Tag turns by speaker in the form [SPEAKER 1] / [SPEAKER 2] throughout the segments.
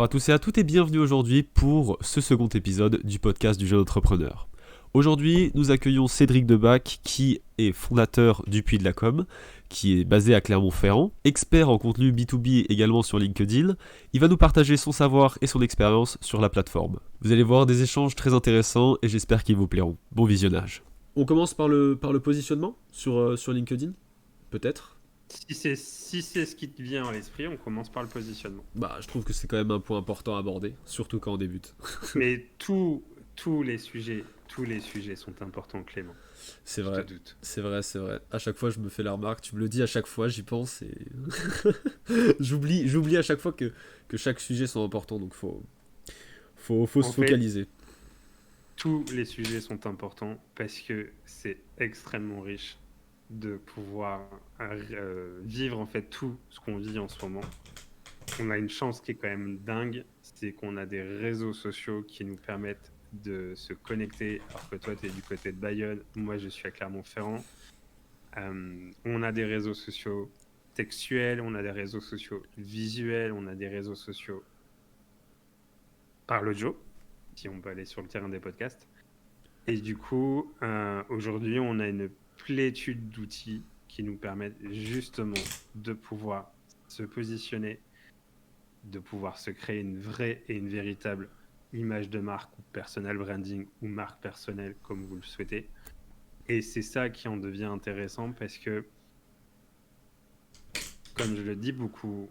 [SPEAKER 1] Bonjour à tous et à toutes et bienvenue aujourd'hui pour ce second épisode du podcast du jeune entrepreneur. Aujourd'hui, nous accueillons Cédric Debac qui est fondateur du Puy de la Com, qui est basé à Clermont-Ferrand, expert en contenu B2B également sur LinkedIn. Il va nous partager son savoir et son expérience sur la plateforme. Vous allez voir des échanges très intéressants et j'espère qu'ils vous plairont. Bon visionnage. On commence par le positionnement sur LinkedIn, peut-être.
[SPEAKER 2] Si c'est ce qui te vient à l'esprit, on commence par le positionnement.
[SPEAKER 1] Bah, je trouve que c'est quand même un point important à aborder, surtout quand on débute.
[SPEAKER 2] Mais tous les sujets sont importants, Clément.
[SPEAKER 1] C'est
[SPEAKER 2] Je
[SPEAKER 1] vrai,
[SPEAKER 2] te doute.
[SPEAKER 1] c'est vrai, c'est vrai. À chaque fois, je me fais la remarque, tu me le dis à chaque fois, j'y pense et j'oublie à chaque fois que chaque sujet sont importants, donc faut se
[SPEAKER 2] En fait,
[SPEAKER 1] focaliser.
[SPEAKER 2] tous les sujets sont importants parce que c'est extrêmement riche de pouvoir vivre en fait tout ce qu'on vit en ce moment. On a une chance qui est quand même dingue, c'est qu'on a des réseaux sociaux qui nous permettent de se connecter, alors que toi, tu es du côté de Bayonne, moi, je suis à Clermont-Ferrand. On a des réseaux sociaux textuels, on a des réseaux sociaux visuels, on a des réseaux sociaux par l'audio, si on peut aller sur le terrain des podcasts. Et du coup, aujourd'hui, on a une plétude d'outils qui nous permettent justement de pouvoir se positionner, de pouvoir se créer une vraie et une véritable image de marque ou personal branding ou marque personnelle comme vous le souhaitez. Et c'est ça qui en devient intéressant parce que, comme je le dis beaucoup,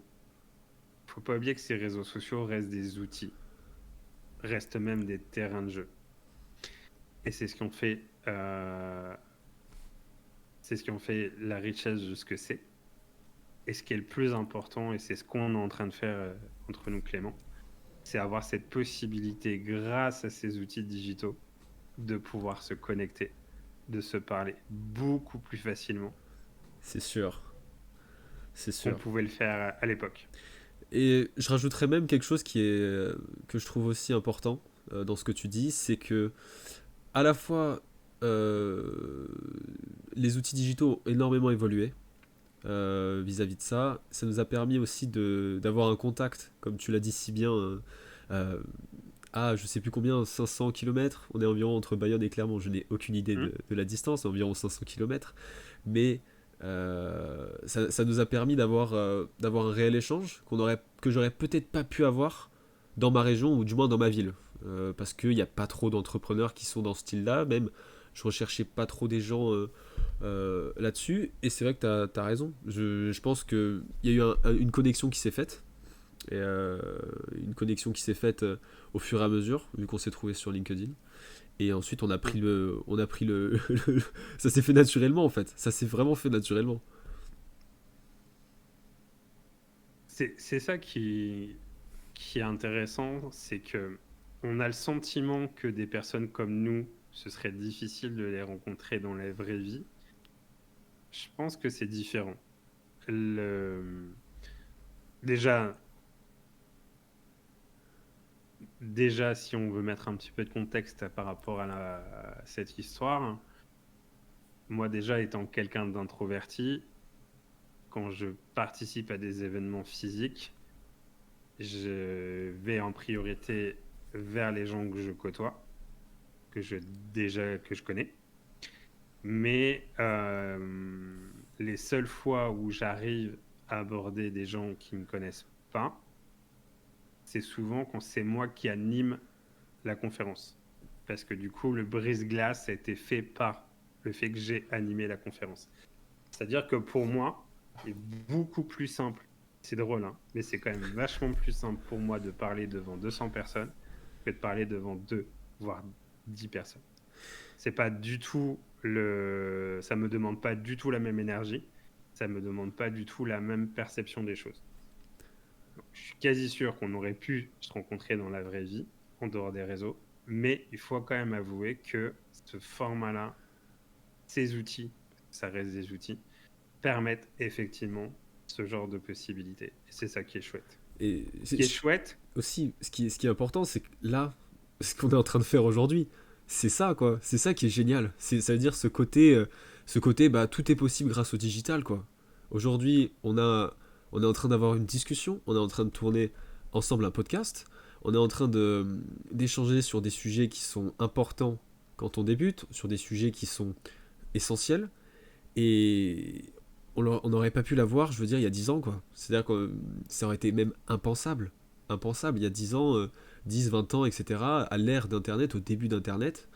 [SPEAKER 2] faut pas oublier que ces réseaux sociaux restent des outils, restent même des terrains de jeu. Et c'est ce qui en fait, la richesse de ce que c'est. Et ce qui est le plus important, et c'est ce qu'on est en train de faire entre nous, Clément, c'est avoir cette possibilité, grâce à ces outils digitaux, de pouvoir se connecter, de se parler beaucoup plus facilement
[SPEAKER 1] C'est sûr, c'est
[SPEAKER 2] qu'on
[SPEAKER 1] sûr.
[SPEAKER 2] pouvait le faire à l'époque.
[SPEAKER 1] Et je rajouterais même quelque chose que je trouve aussi important dans ce que tu dis, c'est que à la fois euh, les outils digitaux ont énormément évolué, vis-à-vis de ça. Ça nous a permis aussi d'avoir un contact, comme tu l'as dit si bien, euh, à je sais plus combien, 500 kilomètres. On est environ entre Bayonne et Clermont, je n'ai aucune idée
[SPEAKER 2] Hum.
[SPEAKER 1] de la distance, environ 500 kilomètres. Mais ça nous a permis d'avoir un réel échange que j'aurais peut-être pas pu avoir dans ma région ou du moins dans ma ville. Parce qu'il n'y a pas trop d'entrepreneurs qui sont dans ce style-là, même je recherchais pas trop des gens là-dessus. Et c'est vrai que tu as raison. Je pense qu'il y a eu une connexion qui s'est faite. Et une connexion qui s'est faite au fur et à mesure, vu qu'on s'est trouvé sur LinkedIn. Et ensuite, ça s'est fait naturellement en fait. Ça s'est vraiment fait naturellement.
[SPEAKER 2] C'est ça qui est intéressant, c'est que on a le sentiment que des personnes comme nous, ce serait difficile de les rencontrer dans la vraie vie. Je pense que c'est différent. Le... Déjà, déjà, si on veut mettre un petit peu de contexte par rapport à cette histoire, moi déjà étant quelqu'un d'introverti, quand je participe à des événements physiques, je vais en priorité vers les gens que je côtoie, que je connais. Mais les seules fois où j'arrive à aborder des gens qui ne me connaissent pas, c'est souvent quand c'est moi qui anime la conférence. Parce que du coup, le brise-glace a été fait par le fait que j'ai animé la conférence. C'est-à-dire que pour moi, c'est beaucoup plus simple. C'est drôle, hein, mais c'est quand même vachement plus simple pour moi de parler devant 200 personnes que de parler devant 2, voire 10 personnes. C'est pas du tout ça me demande pas du tout la même énergie, ça me demande pas du tout la même perception des choses. Donc, je suis quasi sûr qu'on aurait pu se rencontrer dans la vraie vie, en dehors des réseaux, mais il faut quand même avouer que ce format-là, ces outils, ça reste des outils, permettent effectivement ce genre de possibilités. Et c'est ça qui est chouette.
[SPEAKER 1] Et
[SPEAKER 2] Ce qui est chouette,
[SPEAKER 1] aussi, ce qui est important, c'est que là, ce qu'on est en train de faire aujourd'hui, c'est ça, quoi. C'est ça qui est génial. Ça veut dire ce côté, bah, tout est possible grâce au digital, quoi. Aujourd'hui, on est en train d'avoir une discussion, on est en train de tourner ensemble un podcast. On est en train d'échanger sur des sujets qui sont importants quand on débute, sur des sujets qui sont essentiels. Et on n'aurait pas pu l'avoir, je veux dire, il y a 10 ans, quoi. C'est-à-dire que ça aurait été même impensable. Impensable, il y a 10 ans, 10, 20 ans, etc., à l'ère d'Internet, au début d'Internet,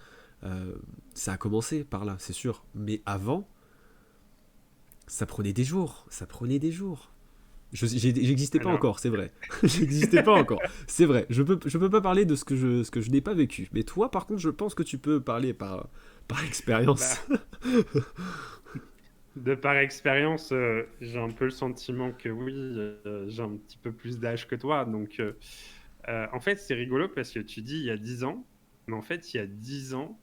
[SPEAKER 1] ça a commencé par là, c'est sûr. Mais avant, ça prenait des jours. Ça prenait des jours. J'existais pas
[SPEAKER 2] Alors,
[SPEAKER 1] encore, c'est vrai. J'existais pas encore, c'est vrai. Je peux pas parler de ce que je n'ai pas vécu. Mais toi, par contre, je pense que tu peux parler par expérience.
[SPEAKER 2] bah, de par expérience, j'ai un peu le sentiment que oui, j'ai un petit peu plus d'âge que toi. Donc, en fait, c'est rigolo parce que tu dis il y a 10 ans, mais en fait, il y a 10 ans,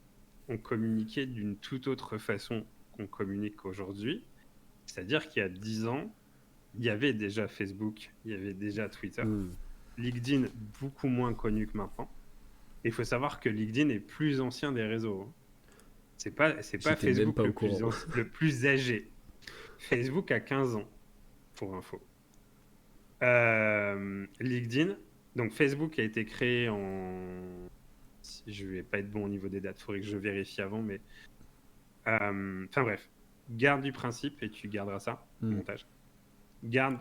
[SPEAKER 2] on communiquait d'une toute autre façon qu'on communique aujourd'hui. C'est-à-dire qu'il y a 10 ans, il y avait déjà Facebook, il y avait déjà Twitter,
[SPEAKER 1] Hmm.
[SPEAKER 2] LinkedIn beaucoup moins connu que maintenant. Et il faut savoir que LinkedIn est plus ancien des réseaux, hein. C'est pas
[SPEAKER 1] J'étais même pas
[SPEAKER 2] Facebook
[SPEAKER 1] au courant.
[SPEAKER 2] le plus âgé. Facebook a 15 ans, pour info. LinkedIn, donc Facebook a été créé en... Je vais pas être bon au niveau des dates, il faudrait que je vérifie avant, mais... Enfin bref, garde du principe, et tu garderas ça au
[SPEAKER 1] Hmm.
[SPEAKER 2] montage. Garde...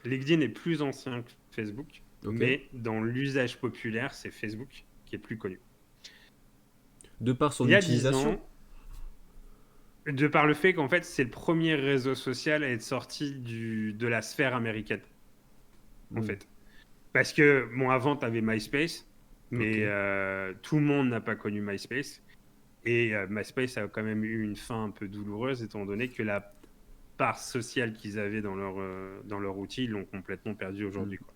[SPEAKER 2] LinkedIn est plus ancien que Facebook,
[SPEAKER 1] Ok.
[SPEAKER 2] mais dans l'usage populaire, c'est Facebook qui est plus connu.
[SPEAKER 1] De par
[SPEAKER 2] Il
[SPEAKER 1] son
[SPEAKER 2] y a 10
[SPEAKER 1] utilisation.
[SPEAKER 2] ans, de par le fait qu'en fait, c'est le premier réseau social à être sorti de la sphère américaine, en
[SPEAKER 1] Hmm.
[SPEAKER 2] fait. Parce que, bon, avant, tu avais MySpace,
[SPEAKER 1] Ok.
[SPEAKER 2] mais tout le monde n'a pas connu MySpace. Et MySpace a quand même eu une fin un peu douloureuse, étant donné que la part sociale qu'ils avaient dans leur outil, ils l'ont complètement perdu
[SPEAKER 1] Hmm.
[SPEAKER 2] aujourd'hui, quoi.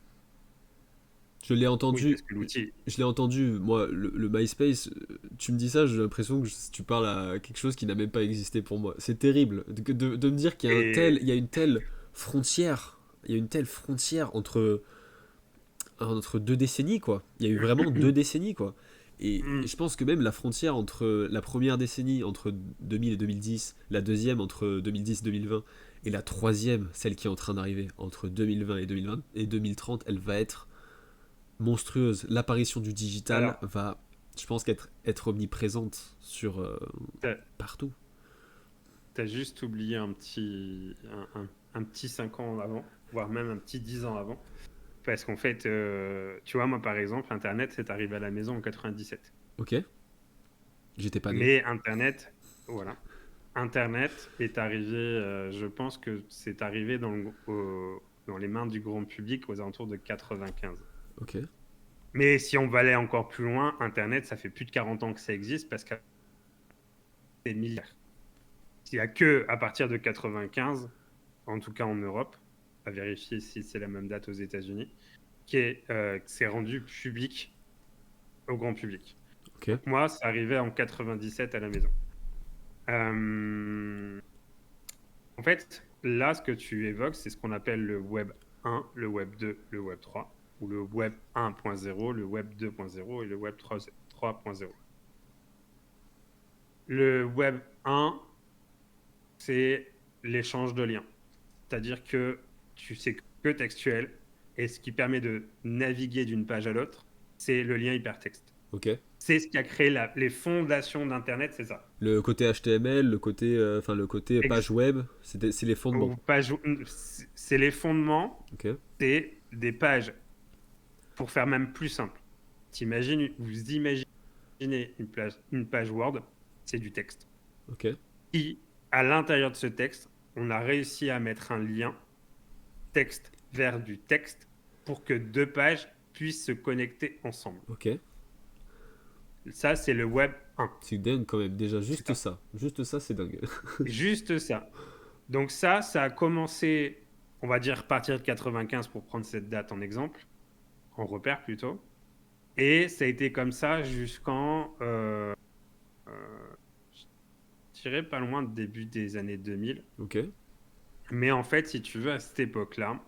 [SPEAKER 1] Je l'ai
[SPEAKER 2] Oui,
[SPEAKER 1] entendu.
[SPEAKER 2] parce que l'outil...
[SPEAKER 1] Je l'ai entendu, moi, le MySpace, tu me dis ça, j'ai l'impression que tu parles à quelque chose qui n'a même pas existé pour moi. C'est terrible de me dire qu'il y a
[SPEAKER 2] Et...
[SPEAKER 1] il y a une telle frontière, il y a une telle frontière entre deux décennies, quoi. Il y a eu vraiment 2 décennies, quoi. Et
[SPEAKER 2] Hmm,
[SPEAKER 1] je pense que même la frontière entre la première décennie, entre 2000 et 2010, la deuxième entre 2010 et 2020, et la troisième, celle qui est en train d'arriver, entre 2020 et 2020 et 2030, elle va être monstrueuse. L'apparition du digital
[SPEAKER 2] alors,
[SPEAKER 1] va, je pense, être omniprésente sur
[SPEAKER 2] t'as
[SPEAKER 1] partout.
[SPEAKER 2] as juste oublié un petit 5 ans avant, voire même un petit 10 ans avant. Parce qu'en fait, tu vois, moi, par exemple, Internet, c'est arrivé à la maison en 97.
[SPEAKER 1] Ok, j'étais pas né.
[SPEAKER 2] Mais Internet, voilà. Internet est arrivé, je pense que c'est arrivé dans les mains du grand public aux alentours de 95.
[SPEAKER 1] Ok,
[SPEAKER 2] Mais si on va aller encore plus loin, Internet, ça fait plus de 40 ans que ça existe parce que c'est milliards. Il n'y a que à partir de 95, en tout cas en Europe, à vérifier si c'est la même date aux États-Unis, que c'est rendu public au grand public.
[SPEAKER 1] ok,
[SPEAKER 2] Donc moi, ça arrivait en 97 à la maison. Euh, En fait, là, ce que tu évoques, c'est ce qu'on appelle le Web 1, le Web 2, le Web 3, ou le Web 1.0, le Web 2.0 et le Web 3.0. Le Web 1, c'est l'échange de liens. C'est-à-dire que tu sais que textuel, et ce qui permet de naviguer d'une page à l'autre, c'est le lien hypertexte.
[SPEAKER 1] ok.
[SPEAKER 2] C'est ce qui a créé les fondations d'Internet, c'est ça.
[SPEAKER 1] Le côté HTML, le côté page
[SPEAKER 2] Ex-
[SPEAKER 1] web, c'est les fondements.
[SPEAKER 2] ou page- c'est les fondements,
[SPEAKER 1] Ok,
[SPEAKER 2] c'est des pages. Pour faire même plus simple, vous imaginez une page Word, c'est du texte.
[SPEAKER 1] ok,
[SPEAKER 2] Et à l'intérieur de ce texte, on a réussi à mettre un lien texte vers du texte pour que deux pages puissent se connecter ensemble.
[SPEAKER 1] ok.
[SPEAKER 2] Ça, c'est le Web 1.
[SPEAKER 1] C'est dingue quand même. Déjà,
[SPEAKER 2] C'est ça.
[SPEAKER 1] juste ça, c'est dingue.
[SPEAKER 2] Juste ça. Donc ça a commencé, on va dire, à partir de 95 pour prendre cette date en exemple, en repère plutôt. Et ça a été comme ça jusqu'en euh, je dirais pas loin de début des années 2000.
[SPEAKER 1] Ok,
[SPEAKER 2] Mais en fait, si tu veux, à cette époque-là,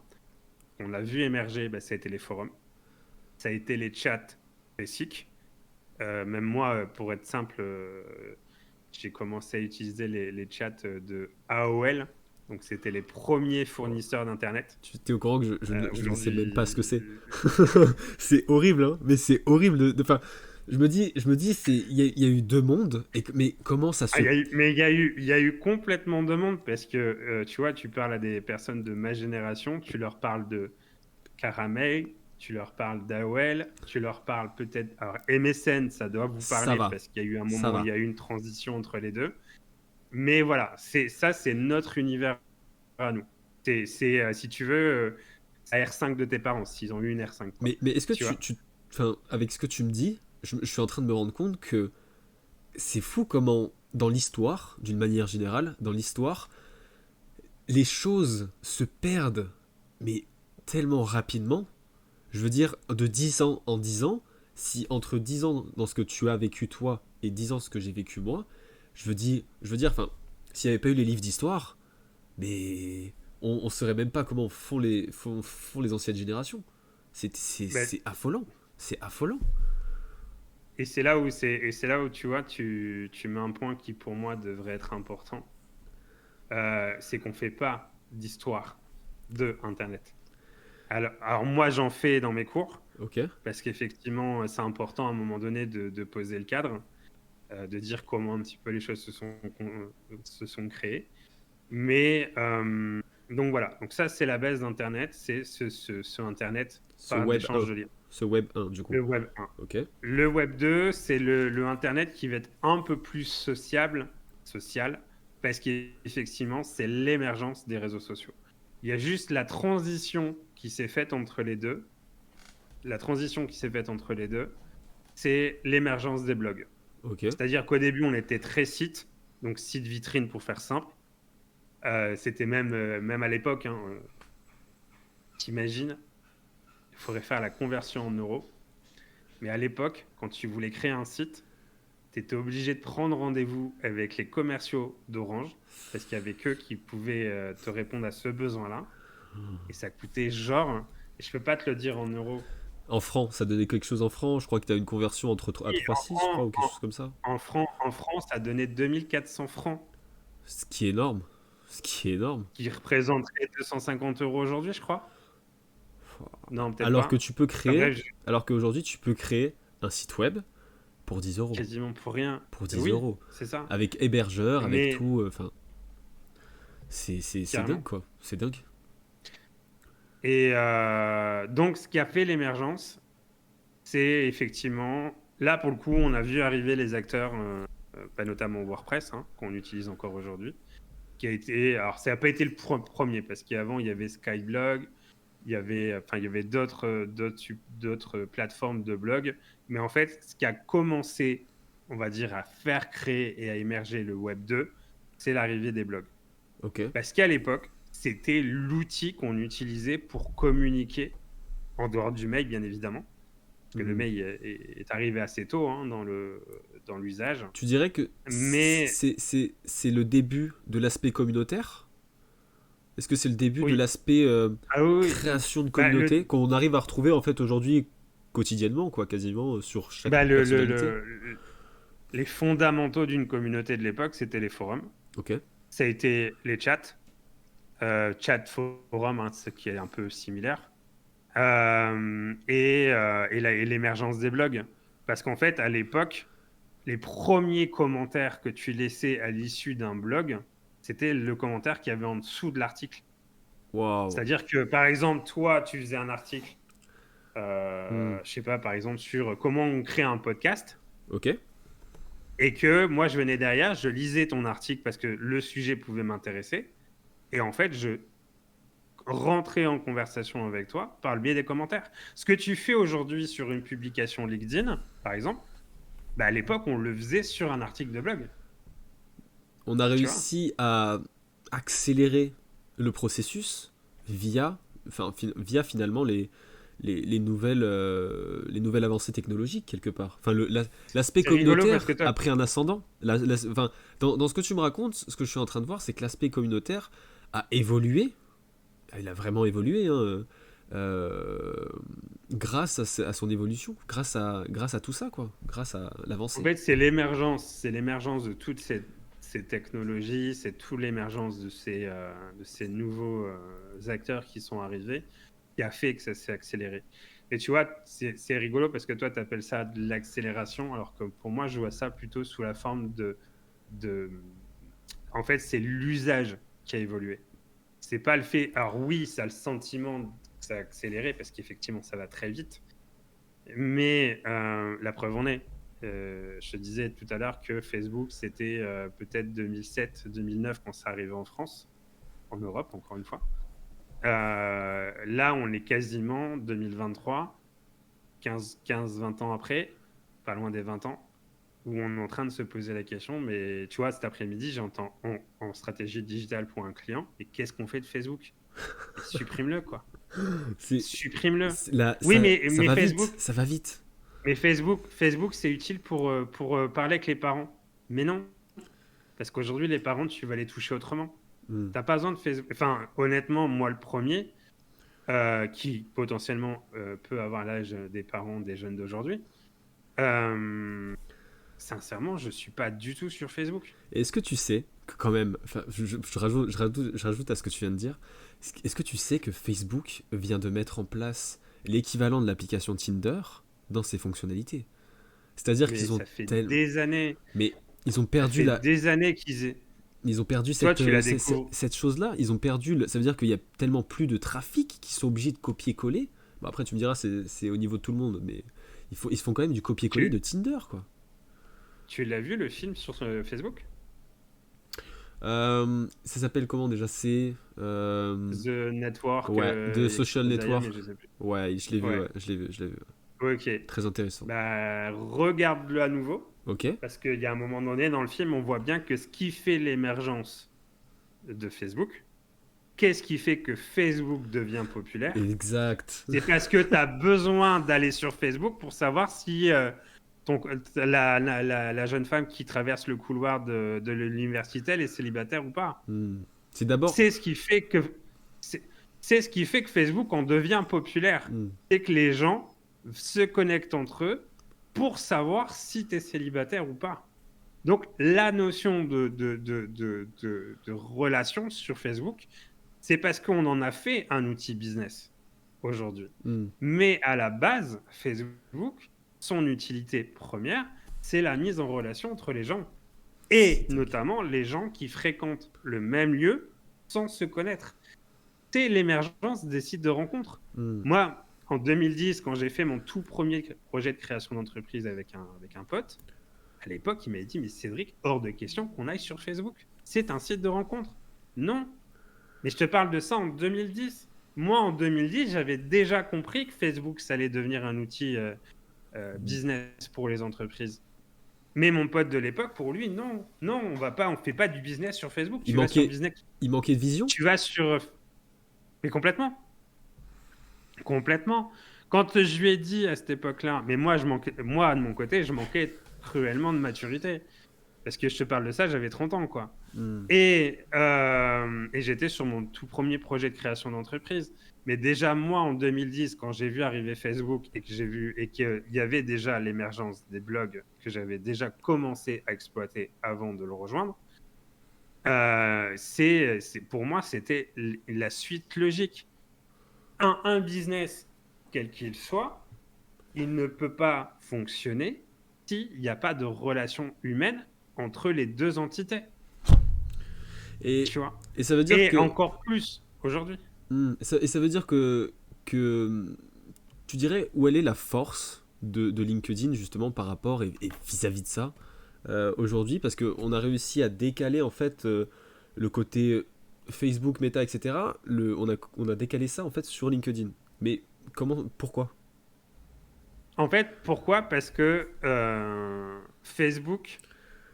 [SPEAKER 2] on a vu émerger, bah, ça a été les forums, ça a été les chats classiques. Même moi, pour être simple, j'ai commencé à utiliser les chats de AOL, Donc, c'était les premiers fournisseurs d'Internet.
[SPEAKER 1] Tu es au courant que je ne sais même pas ce que c'est.
[SPEAKER 2] Aujourd'hui,
[SPEAKER 1] C'est horrible, hein, mais c'est horrible enfin, je me dis, il y a eu deux mondes, mais comment ça se...
[SPEAKER 2] mais il y a eu complètement de monde parce que, tu vois, tu parles à des personnes de ma génération, tu leur parles de Caramel, tu leur parles d'AOL, tu leur parles peut-être... Alors, MSN, ça doit vous
[SPEAKER 1] Ça
[SPEAKER 2] parler
[SPEAKER 1] va,
[SPEAKER 2] parce qu'il y a eu un
[SPEAKER 1] ça
[SPEAKER 2] moment où il
[SPEAKER 1] va.
[SPEAKER 2] y a eu une transition entre les deux. Mais voilà, c'est notre univers à nous. Si tu veux, la R5 de tes parents, s'ils ont eu une R5, quoi.
[SPEAKER 1] Mais est-ce que
[SPEAKER 2] Tu vois?
[SPEAKER 1] enfin, avec ce que tu me dis, je suis en train de me rendre compte que c'est fou comment, dans l'histoire, d'une manière générale, dans l'histoire, les choses se perdent, mais tellement rapidement. Je veux dire, de 10 ans en 10 ans, si entre 10 ans dans ce que tu as vécu toi et 10 ans ce que j'ai vécu moi, je veux dire, enfin, s'il n'y avait pas eu les livres d'histoire, mais on ne saurait même pas comment font les anciennes générations.
[SPEAKER 2] Ben,
[SPEAKER 1] C'est affolant. C'est affolant.
[SPEAKER 2] et c'est là où tu vois, tu mets un point qui pour moi devrait être important. C'est qu'on fait pas d'histoire de Internet. Alors moi, j'en fais dans mes cours
[SPEAKER 1] Ok.
[SPEAKER 2] parce qu'effectivement, c'est important à un moment donné de poser le cadre, de dire comment un petit peu les choses se sont créées. Mais donc voilà, donc ça c'est la base d'Internet, c'est ce Internet
[SPEAKER 1] Ce
[SPEAKER 2] par
[SPEAKER 1] Web
[SPEAKER 2] d'échange
[SPEAKER 1] 1.
[SPEAKER 2] de liens.
[SPEAKER 1] Ce Web 1, du coup.
[SPEAKER 2] Le Web 1.
[SPEAKER 1] Ok.
[SPEAKER 2] Le Web 2, c'est le Internet qui va être un peu plus social, parce qu'effectivement, c'est l'émergence des réseaux sociaux. Il y a juste la transition qui s'est faite entre les deux. La transition qui s'est faite entre les deux, c'est l'émergence des blogs.
[SPEAKER 1] Ok.
[SPEAKER 2] C'est-à-dire qu'au début, on était très site, donc site vitrine pour faire simple. C'était même à l'époque, hein, t'imagines, il faudrait faire la conversion en euros. Mais à l'époque, quand tu voulais créer un site, tu étais obligé de prendre rendez-vous avec les commerciaux d'Orange, parce qu'il y avait qu'eux qui pouvaient te répondre à ce besoin-là. Et ça coûtait genre, et je peux pas te le dire en euros.
[SPEAKER 1] En francs, ça donnait quelque chose en francs. Je crois que tu as une conversion à
[SPEAKER 2] Et
[SPEAKER 1] 3,6, je crois, ou quelque chose comme ça.
[SPEAKER 2] en France, ça donnait 2400 francs,
[SPEAKER 1] Ce qui est énorme. Ce qui est énorme.
[SPEAKER 2] qui représenterait 250 euros aujourd'hui, je crois. Non, peut-être
[SPEAKER 1] Alors que
[SPEAKER 2] pas.
[SPEAKER 1] tu peux
[SPEAKER 2] Enfin,
[SPEAKER 1] créer,
[SPEAKER 2] bref,
[SPEAKER 1] alors qu'aujourd'hui tu peux créer un site web pour 10 euros.
[SPEAKER 2] quasiment pour rien.
[SPEAKER 1] Pour 10
[SPEAKER 2] Oui,
[SPEAKER 1] euros.
[SPEAKER 2] c'est ça.
[SPEAKER 1] Avec hébergeur, avec
[SPEAKER 2] Mais
[SPEAKER 1] tout. Enfin, c'est dingue
[SPEAKER 2] carrément.
[SPEAKER 1] quoi. C'est dingue.
[SPEAKER 2] Et donc, ce qui a fait l'émergence, c'est effectivement, là pour le coup, on a vu arriver les acteurs, bah, notamment WordPress, hein, qu'on utilise encore aujourd'hui, qui a été, alors ça n'a pas été le premier, parce qu'avant il y avait Skyblog, il y avait d'autres plateformes de blog, mais en fait, ce qui a commencé, on va dire, à faire créer et à émerger le Web 2, c'est l'arrivée des blogs.
[SPEAKER 1] Ok.
[SPEAKER 2] Parce qu'à l'époque, c'était l'outil qu'on utilisait pour communiquer, en dehors du mail, bien évidemment. Parce que le
[SPEAKER 1] Mhm.
[SPEAKER 2] mail est arrivé assez tôt, hein, dans l'usage.
[SPEAKER 1] Tu dirais que
[SPEAKER 2] Mais
[SPEAKER 1] c'est le début de l'aspect communautaire? Est-ce que c'est le début de
[SPEAKER 2] oui,
[SPEAKER 1] l'aspect
[SPEAKER 2] ah oui, oui.
[SPEAKER 1] création de
[SPEAKER 2] Bah,
[SPEAKER 1] communauté qu'on arrive à retrouver en fait aujourd'hui quotidiennement, quoi, quasiment sur chaque
[SPEAKER 2] bah,
[SPEAKER 1] personnalité?
[SPEAKER 2] les fondamentaux d'une communauté de l'époque, c'était les forums.
[SPEAKER 1] Ok.
[SPEAKER 2] Ça a été les chats, chat forum, hein, ce qui est un peu similaire. Et l'émergence des blogs. Parce qu'en fait, à l'époque, les premiers commentaires que tu laissais à l'issue d'un blog, c'était le commentaire qu'il y avait en dessous de l'article.
[SPEAKER 1] Waouh.
[SPEAKER 2] C'est-à-dire que, par exemple, toi, tu faisais un article,
[SPEAKER 1] Hmm.
[SPEAKER 2] je sais pas, par exemple, sur comment on crée un podcast,
[SPEAKER 1] Ok.
[SPEAKER 2] et que moi, je venais derrière, je lisais ton article parce que le sujet pouvait m'intéresser, et en fait, je rentrais en conversation avec toi par le biais des commentaires. Ce que tu fais aujourd'hui sur une publication LinkedIn, par exemple, bah, à l'époque, on le faisait sur un article de blog,
[SPEAKER 1] On a
[SPEAKER 2] tu vois.
[SPEAKER 1] réussi à accélérer le processus via, via finalement les nouvelles avancées technologiques quelque part. Enfin, l'aspect
[SPEAKER 2] C'est rigolo parce que
[SPEAKER 1] communautaire
[SPEAKER 2] toi,
[SPEAKER 1] a pris un ascendant. Enfin, dans ce que tu me racontes, ce que je suis en train de voir, c'est que l'aspect communautaire a évolué. Il a vraiment évolué, hein, euh, grâce à son évolution, grâce à tout ça, quoi, grâce à
[SPEAKER 2] en
[SPEAKER 1] l'avancée.
[SPEAKER 2] fait, c'est l'émergence de toute ces technologies, c'est toute l'émergence de ces nouveaux acteurs qui sont arrivés qui a fait que ça s'est accéléré. Et tu vois, c'est rigolo parce que toi, tu appelles ça de l'accélération, alors que pour moi, je vois ça plutôt sous la forme de... En fait, c'est l'usage qui a évolué. C'est pas le fait... Alors oui, ça a le sentiment que ça a accéléré parce qu'effectivement, ça va très vite. Mais la preuve en est. Je te disais tout à l'heure que Facebook, c'était peut-être 2007-2009 quand ça arrivait en France, en Europe, encore une fois. Là, on est quasiment 2023, 15-20 ans après, pas loin des 20 ans, où on est en train de se poser la question. Mais tu vois, cet après-midi, j'entends en stratégie digitale pour un client, et qu'est-ce qu'on fait de Facebook? Et supprime-le, quoi.
[SPEAKER 1] C'est,
[SPEAKER 2] Supprime-le.
[SPEAKER 1] là,
[SPEAKER 2] Oui,
[SPEAKER 1] ça
[SPEAKER 2] mais
[SPEAKER 1] va
[SPEAKER 2] Facebook,
[SPEAKER 1] vite, ça va vite.
[SPEAKER 2] mais Facebook, c'est utile pour parler avec les parents. Mais non, parce qu'aujourd'hui, les parents, tu vas les toucher autrement.
[SPEAKER 1] Hmm.
[SPEAKER 2] T'as pas besoin de Facebook. Enfin, honnêtement, moi, le premier, qui potentiellement peut avoir l'âge des parents des jeunes d'aujourd'hui, euh, sincèrement, je suis pas du tout sur Facebook.
[SPEAKER 1] Et est-ce que tu sais que quand même, enfin, je rajoute à ce que tu viens de dire, est-ce que tu sais que Facebook vient de mettre en place l'équivalent de l'application Tinder dans ses fonctionnalités? C'est-à-dire
[SPEAKER 2] Mais
[SPEAKER 1] qu'ils ont
[SPEAKER 2] ça fait
[SPEAKER 1] tel...
[SPEAKER 2] des années,
[SPEAKER 1] Mais ils ont
[SPEAKER 2] ça
[SPEAKER 1] perdu
[SPEAKER 2] fait
[SPEAKER 1] la...
[SPEAKER 2] des années qu'ils...
[SPEAKER 1] Ils ont perdu
[SPEAKER 2] Toi,
[SPEAKER 1] cette,
[SPEAKER 2] tu la découvres.
[SPEAKER 1] cette chose-là. Ils ont perdu... Ça veut dire qu'il y a tellement plus de trafic qu'ils sont obligés de copier-coller. Bon, après, tu me diras, c'est au niveau de tout le monde, mais ils se font quand même du copier-coller de
[SPEAKER 2] Tu,
[SPEAKER 1] Tinder, quoi.
[SPEAKER 2] tu l'as vu, le film sur Facebook?
[SPEAKER 1] Ça s'appelle comment déjà? C'est...
[SPEAKER 2] The Network,
[SPEAKER 1] Ouais, de
[SPEAKER 2] il y a quelque
[SPEAKER 1] Social
[SPEAKER 2] chose derrière, mais
[SPEAKER 1] Network.
[SPEAKER 2] je sais plus.
[SPEAKER 1] Ouais, je l'ai vu,
[SPEAKER 2] Ouais,
[SPEAKER 1] ouais, je l'ai vu, je l'ai vu.
[SPEAKER 2] ok.
[SPEAKER 1] Très intéressant.
[SPEAKER 2] Bah, regarde-le à nouveau,
[SPEAKER 1] Ok.
[SPEAKER 2] parce qu'il y a un moment donné dans le film, on voit bien que ce qui fait l'émergence de Facebook, qu'est-ce qui fait que Facebook devient populaire?
[SPEAKER 1] Exact.
[SPEAKER 2] C'est parce que tu as besoin d'aller sur Facebook pour savoir si la jeune femme qui traverse le couloir de l'université, elle est célibataire ou pas.
[SPEAKER 1] Hmm. C'est d'abord...
[SPEAKER 2] C'est ce qui fait que c'est c'est ce qui fait que Facebook en devient populaire.
[SPEAKER 1] Hmm.
[SPEAKER 2] C'est que les gens se connectent entre eux pour savoir si tu es célibataire ou pas. Donc, la notion de relation sur Facebook, c'est parce qu'on en a fait un outil business aujourd'hui.
[SPEAKER 1] Hmm.
[SPEAKER 2] Mais à la base, Facebook, son utilité première, c'est la mise en relation entre les gens. Et notamment les gens qui fréquentent le même lieu sans se connaître. C'est l'émergence des sites de rencontres.
[SPEAKER 1] Hmm.
[SPEAKER 2] Moi, en 2010, quand j'ai fait mon tout premier projet de création d'entreprise avec un pote, à l'époque, il m'avait dit, mais Cédric, hors de question qu'on aille sur Facebook. C'est un site de rencontre. Non. Mais je te parle de ça en 2010. Moi, en 2010, j'avais déjà compris que Facebook, ça allait devenir un outil business pour les entreprises. Mais mon pote de l'époque, pour lui, non. Non, on fait pas du business sur Facebook.
[SPEAKER 1] Il
[SPEAKER 2] Tu vas sur
[SPEAKER 1] manquait...
[SPEAKER 2] business.
[SPEAKER 1] Il manquait de vision?
[SPEAKER 2] Tu vas sur... Mais complètement. Complètement. Quand je lui ai dit à cette époque-là, mais moi, moi, de mon côté, je manquais cruellement de maturité. Parce que je te parle de ça, j'avais 30 ans, quoi.
[SPEAKER 1] Hmm.
[SPEAKER 2] Et j'étais sur mon tout premier projet de création d'entreprise. Mais déjà, moi, en 2010, quand j'ai vu arriver Facebook et qu'il y avait déjà l'émergence des blogs que j'avais déjà commencé à exploiter avant de le rejoindre, pour moi, c'était la suite logique. Un business, quel qu'il soit, il ne peut pas fonctionner s'il n'y a pas de relation humaine entre les deux entités.
[SPEAKER 1] Et,
[SPEAKER 2] Tu vois?
[SPEAKER 1] et ça veut dire
[SPEAKER 2] Et
[SPEAKER 1] que...
[SPEAKER 2] encore plus aujourd'hui.
[SPEAKER 1] Et ça veut dire que tu dirais où elle est la force de LinkedIn justement par rapport et vis-à-vis de ça aujourd'hui, parce qu'on a réussi à décaler en fait le côté Facebook, Meta, etc. On a décalé ça en fait sur LinkedIn. Mais comment, pourquoi?
[SPEAKER 2] En fait, pourquoi? Parce que Facebook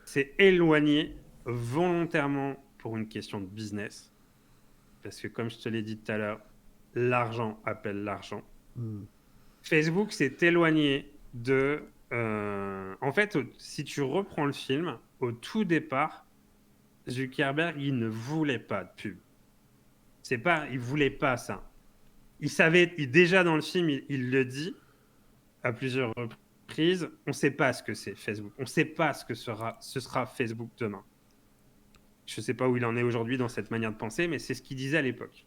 [SPEAKER 2] s'est éloigné volontairement pour une question de business. Parce que comme je te l'ai dit tout à l'heure, l'argent appelle l'argent. Facebook s'est éloigné de... En fait, si tu reprends le film, au tout départ, Zuckerberg, il ne voulait pas de pub. Il voulait pas ça. Il savait, déjà dans le film, il le dit à plusieurs reprises, on ne sait pas ce que c'est Facebook. On ne sait pas ce que ce sera Facebook demain. Je sais pas où il en est aujourd'hui dans cette manière de penser, mais c'est ce qu'il disait à l'époque.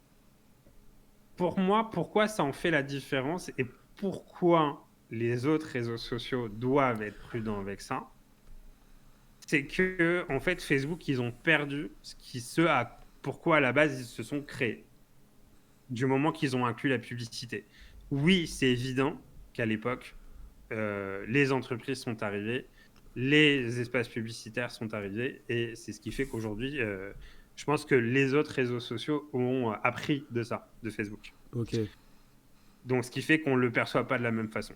[SPEAKER 2] Pour moi, pourquoi ça en fait la différence et pourquoi les autres réseaux sociaux doivent être prudents avec ça, c'est que en fait, Facebook, ils ont perdu pourquoi à la base ils se sont créés, du moment qu'ils ont inclus la publicité. Oui, c'est évident qu'à l'époque, les entreprises sont arrivées, les espaces publicitaires sont arrivés, et c'est ce qui fait qu'aujourd'hui, je pense que les autres réseaux sociaux ont appris de ça, de Facebook.
[SPEAKER 1] Ok.
[SPEAKER 2] Donc, ce qui fait qu'on ne le perçoit pas de la même façon.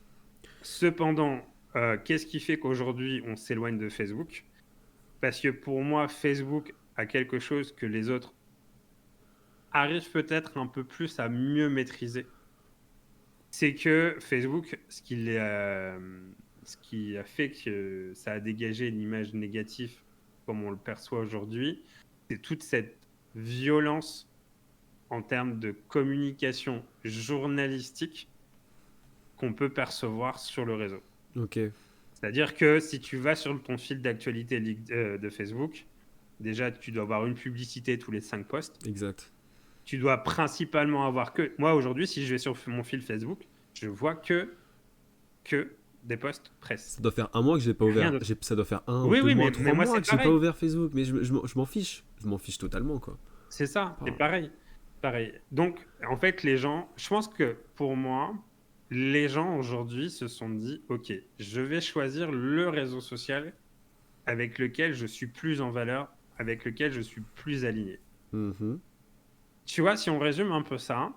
[SPEAKER 2] Cependant, qu'est-ce qui fait qu'aujourd'hui, on s'éloigne de Facebook? Parce que pour moi, Facebook a quelque chose que les autres arrivent peut-être un peu plus à mieux maîtriser. C'est que Facebook, ce qui a fait que ça a dégagé une image négative comme on le perçoit aujourd'hui, c'est toute cette violence en termes de communication journalistique qu'on peut percevoir sur le réseau.
[SPEAKER 1] Ok.
[SPEAKER 2] C'est-à-dire que si tu vas sur ton fil d'actualité de Facebook, déjà, tu dois avoir une publicité tous les 5 posts.
[SPEAKER 1] Exact.
[SPEAKER 2] Tu dois principalement avoir que... Moi, aujourd'hui, si je vais sur mon fil Facebook, je vois que des posts presse.
[SPEAKER 1] Ça doit faire un mois que j'ai pas
[SPEAKER 2] Rien
[SPEAKER 1] ouvert.
[SPEAKER 2] d'autre.
[SPEAKER 1] Ça doit faire un,
[SPEAKER 2] Oui,
[SPEAKER 1] deux
[SPEAKER 2] oui,
[SPEAKER 1] mois,
[SPEAKER 2] mais
[SPEAKER 1] 3
[SPEAKER 2] moi,
[SPEAKER 1] mois
[SPEAKER 2] c'est
[SPEAKER 1] que j'ai pas
[SPEAKER 2] pareil.
[SPEAKER 1] ouvert Facebook. Mais je m'en fiche. Je m'en fiche totalement, quoi.
[SPEAKER 2] C'est ça, c'est
[SPEAKER 1] Ah.
[SPEAKER 2] pareil. Pareil. Donc, en fait, les gens, je pense que pour moi, les gens aujourd'hui se sont dit, OK, je vais choisir le réseau social avec lequel je suis plus en valeur, avec lequel je suis plus aligné.
[SPEAKER 1] Mhm.
[SPEAKER 2] Tu vois, si on résume un peu ça,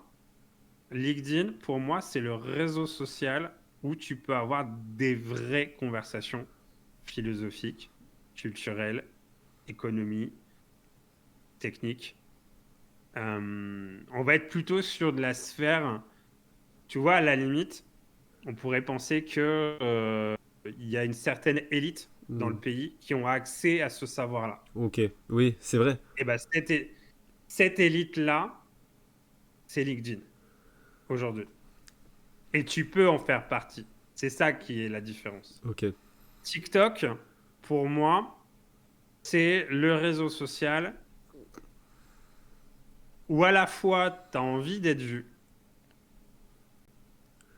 [SPEAKER 2] LinkedIn, pour moi, c'est le réseau social où tu peux avoir des vraies conversations philosophiques, culturelles, économie, techniques. On va être plutôt sur de la sphère, tu vois, à la limite, on pourrait penser que il y a une certaine élite dans le
[SPEAKER 1] Mm.
[SPEAKER 2] pays qui ont accès à ce savoir-là.
[SPEAKER 1] Ok. Oui, c'est vrai.
[SPEAKER 2] Et ben cette élite-là, c'est LinkedIn aujourd'hui. Et tu peux en faire partie. C'est ça qui est la différence.
[SPEAKER 1] Ok.
[SPEAKER 2] TikTok, pour moi, c'est le réseau social où à la fois tu as envie d'être vu,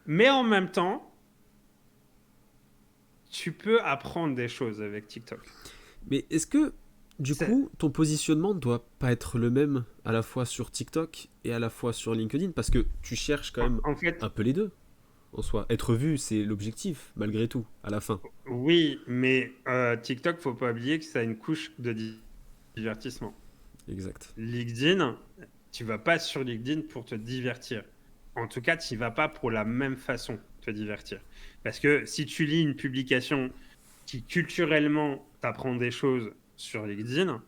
[SPEAKER 2] mais en même temps, tu peux apprendre des choses avec TikTok.
[SPEAKER 1] Mais est-ce que, du
[SPEAKER 2] C'est-
[SPEAKER 1] coup, ton positionnement ne doit pas être le même à la fois sur TikTok et à la fois sur LinkedIn? Parce que tu cherches quand même
[SPEAKER 2] En fait,
[SPEAKER 1] un peu les deux, en soi. Être vu, c'est l'objectif, malgré tout, à la fin.
[SPEAKER 2] oui, mais TikTok, faut pas oublier que ça a une couche de divertissement.
[SPEAKER 1] Exact.
[SPEAKER 2] LinkedIn, tu vas pas sur LinkedIn pour te divertir. En tout cas, tu vas pas pour la même façon te divertir. Parce que si tu lis une publication qui culturellement t'apprend des choses sur LinkedIn,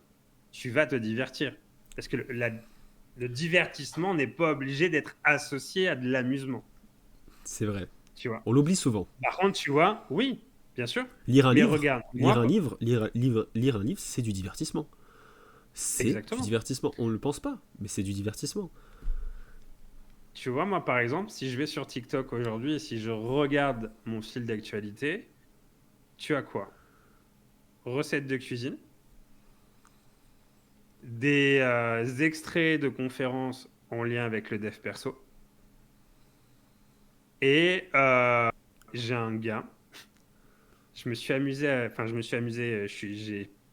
[SPEAKER 2] tu vas te divertir. Parce que le divertissement n'est pas obligé d'être associé à de l'amusement.
[SPEAKER 1] C'est vrai.
[SPEAKER 2] Tu vois.
[SPEAKER 1] On l'oublie souvent.
[SPEAKER 2] Par contre, tu vois, oui, bien sûr.
[SPEAKER 1] Lire un
[SPEAKER 2] Mais
[SPEAKER 1] livre,
[SPEAKER 2] regarde, moi,
[SPEAKER 1] lire un livre, c'est du divertissement. C'est du
[SPEAKER 2] exactement.
[SPEAKER 1] divertissement. On ne le pense pas, mais c'est du divertissement.
[SPEAKER 2] Tu vois, moi, par exemple, si je vais sur TikTok aujourd'hui et si je regarde mon fil d'actualité, tu as quoi? Recettes de cuisine, des extraits de conférences en lien avec le dev perso, et j'ai un gars, j'ai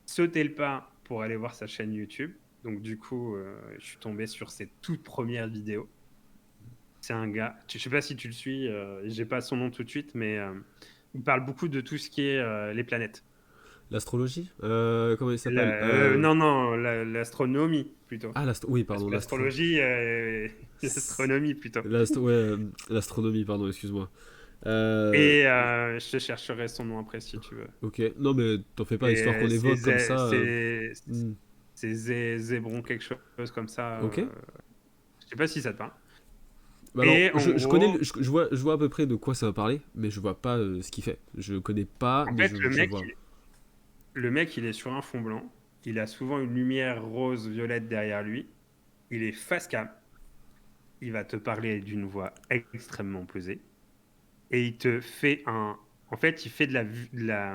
[SPEAKER 2] sauté le pas pour aller voir sa chaîne YouTube, donc du coup, je suis tombé sur ses toutes premières vidéos. C'est un gars, je sais pas si tu le suis, j'ai pas son nom tout de suite, mais il parle beaucoup de tout ce qui est les planètes.
[SPEAKER 1] L'astrologie comment il s'appelle
[SPEAKER 2] Non, non, l'astronomie plutôt.
[SPEAKER 1] Ah, oui,
[SPEAKER 2] Parce
[SPEAKER 1] pardon,
[SPEAKER 2] que l'astrologie, l'astronomie plutôt.
[SPEAKER 1] Ouais, l'astronomie, pardon, excuse-moi.
[SPEAKER 2] Et je te chercherai son nom après si tu veux.
[SPEAKER 1] Ok, non mais t'en fais pas, histoire
[SPEAKER 2] Et
[SPEAKER 1] qu'on évoque comme ça. Hmm.
[SPEAKER 2] c'est Zébron quelque chose comme ça.
[SPEAKER 1] Ok.
[SPEAKER 2] Je sais pas si ça te parle.
[SPEAKER 1] Bah alors,
[SPEAKER 2] Et en
[SPEAKER 1] je connais,
[SPEAKER 2] gros,
[SPEAKER 1] je vois à peu près de quoi ça va parler, mais je vois pas ce qu'il fait. Je connais pas,
[SPEAKER 2] en
[SPEAKER 1] mais
[SPEAKER 2] fait,
[SPEAKER 1] je vois.
[SPEAKER 2] le mec, il est sur un fond blanc. Il a souvent une lumière rose-violette derrière lui. Il est face cam. Il va te parler d'une voix extrêmement posée. Et il te fait un. En fait, il fait de la. Je crois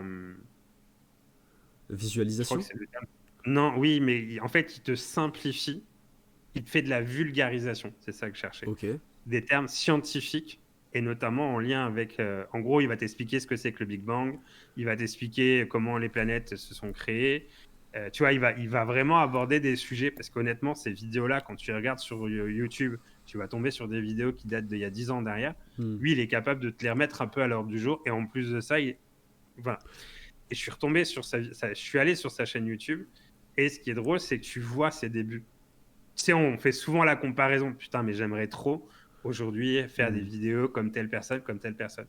[SPEAKER 2] que
[SPEAKER 1] Visualisation.
[SPEAKER 2] c'est le terme. Non, oui, mais en fait, il te simplifie, il te fait de la vulgarisation, c'est ça que je cherchais.
[SPEAKER 1] Ok.
[SPEAKER 2] Des termes scientifiques et notamment en lien avec, en gros, il va t'expliquer ce que c'est que le Big Bang, il va t'expliquer comment les planètes se sont créées. Tu vois, il va vraiment aborder des sujets parce qu'honnêtement, ces vidéos-là, quand tu les regardes sur YouTube, tu vas tomber sur des vidéos qui datent d'il y a 10 ans derrière.
[SPEAKER 1] Hmm.
[SPEAKER 2] Lui, il est capable de te les remettre un peu à l'ordre du jour et en plus de ça, voilà. Et je suis retombé sur je suis allé sur sa chaîne YouTube et ce qui est drôle, c'est que tu vois ses débuts. Tu sais, on fait souvent la comparaison. Putain, mais j'aimerais trop aujourd'hui faire des
[SPEAKER 1] Hmm.
[SPEAKER 2] vidéos comme telle personne, comme telle personne.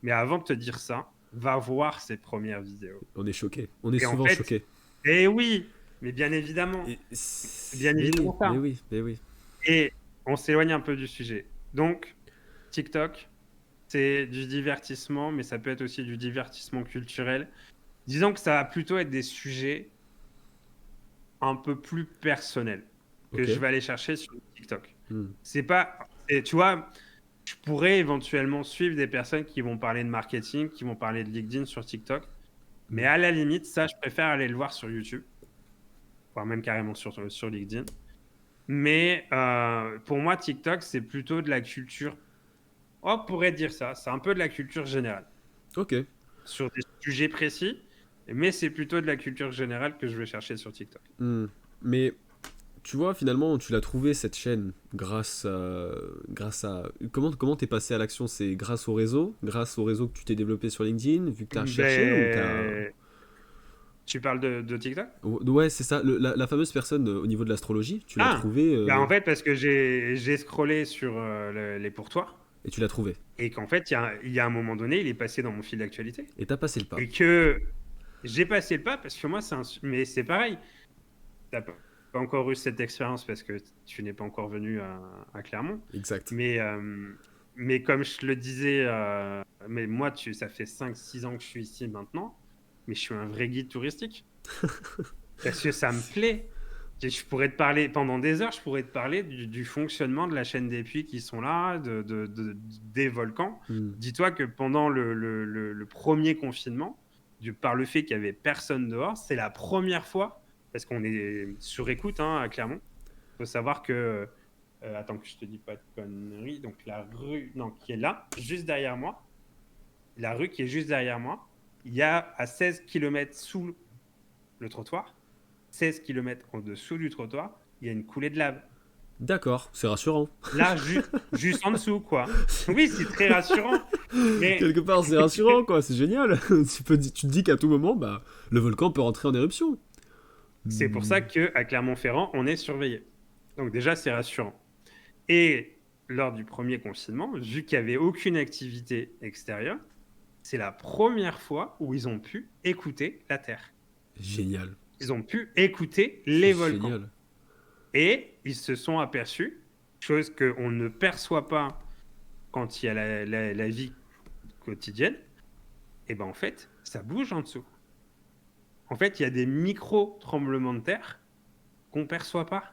[SPEAKER 2] Mais avant de te dire ça, va voir ses premières vidéos.
[SPEAKER 1] On est choqué. On est
[SPEAKER 2] Et en
[SPEAKER 1] souvent
[SPEAKER 2] fait,
[SPEAKER 1] choqué.
[SPEAKER 2] eh oui, mais bien évidemment, bien
[SPEAKER 1] Mais oui,
[SPEAKER 2] évidemment
[SPEAKER 1] mais
[SPEAKER 2] ça.
[SPEAKER 1] oui, mais oui.
[SPEAKER 2] Et on s'éloigne un peu du sujet. Donc, TikTok, c'est du divertissement, mais ça peut être aussi du divertissement culturel. Disons que ça va plutôt être des sujets un peu plus personnels que
[SPEAKER 1] Ok.
[SPEAKER 2] je vais aller chercher sur TikTok.
[SPEAKER 1] Hmm.
[SPEAKER 2] C'est pas, et tu vois, je pourrais éventuellement suivre des personnes qui vont parler de marketing, qui vont parler de LinkedIn sur TikTok, mais
[SPEAKER 1] Hmm.
[SPEAKER 2] à la limite, ça, je préfère aller le voir sur YouTube, voire même carrément sur LinkedIn. Mais pour moi, TikTok, c'est plutôt de la culture. Oh, on pourrait dire ça. C'est un peu de la culture générale
[SPEAKER 1] Ok.
[SPEAKER 2] sur des sujets précis, mais c'est plutôt de la culture générale que je vais chercher sur TikTok.
[SPEAKER 1] Hmm. Mais tu vois, finalement, tu l'as trouvé cette chaîne grâce à. Comment t'es passé à l'action? C'est grâce au réseau que tu t'es développé sur LinkedIn, vu que t'as cherché ou t'as.
[SPEAKER 2] Ben, tu parles de TikTok?
[SPEAKER 1] Ouais, c'est ça. La fameuse personne au niveau de l'astrologie, tu l'as
[SPEAKER 2] Ah,
[SPEAKER 1] trouvée
[SPEAKER 2] ben en fait, parce que j'ai scrollé sur les pourtours
[SPEAKER 1] et tu l'as trouvée.
[SPEAKER 2] et qu'en fait, il y a un moment donné, il est passé dans mon fil d'actualité
[SPEAKER 1] Et t'as passé le pas.
[SPEAKER 2] et que j'ai passé le pas parce que moi, mais c'est pareil. T'as pas encore eu cette expérience parce que tu n'es pas encore venu à Clermont.
[SPEAKER 1] Exact.
[SPEAKER 2] Mais comme je le disais, mais moi, ça fait 5-6 ans que je suis ici maintenant, mais je suis un vrai guide touristique. Parce que ça me plaît. Je pourrais te parler pendant des heures, je pourrais te parler du fonctionnement de la chaîne des puits qui sont là, des volcans.
[SPEAKER 1] Hmm.
[SPEAKER 2] Dis-toi que pendant le premier confinement, par le fait qu'il n'y avait personne dehors, c'est la première fois, parce qu'on est sur écoute hein, clairement. Il faut savoir que, attends que je te dis pas de conneries, donc la rue non, qui est là, juste derrière moi, la rue qui est juste derrière moi, il y a à 16 km sous le trottoir, 16 km en dessous du trottoir, il y a une coulée de lave.
[SPEAKER 1] D'accord, c'est rassurant.
[SPEAKER 2] Là, juste en dessous, quoi. Oui, c'est très rassurant. Mais
[SPEAKER 1] Quelque part, c'est rassurant, quoi. C'est génial. Tu te dis qu'à tout moment, bah, le volcan peut rentrer en éruption.
[SPEAKER 2] c'est pour
[SPEAKER 1] Hmm.
[SPEAKER 2] ça qu'à Clermont-Ferrand, on est surveillé. Donc déjà, c'est rassurant. Et lors du premier confinement, vu qu'il n'y avait aucune activité extérieure, c'est la première fois où ils ont pu écouter la Terre.
[SPEAKER 1] Génial.
[SPEAKER 2] Ils ont pu écouter
[SPEAKER 1] C'est
[SPEAKER 2] les volcans.
[SPEAKER 1] génial.
[SPEAKER 2] Et ils se sont aperçus, chose qu'on ne perçoit pas quand il y a la vie quotidienne, et ben en fait, ça bouge en dessous. En fait, il y a des micro-tremblements de terre qu'on ne perçoit pas.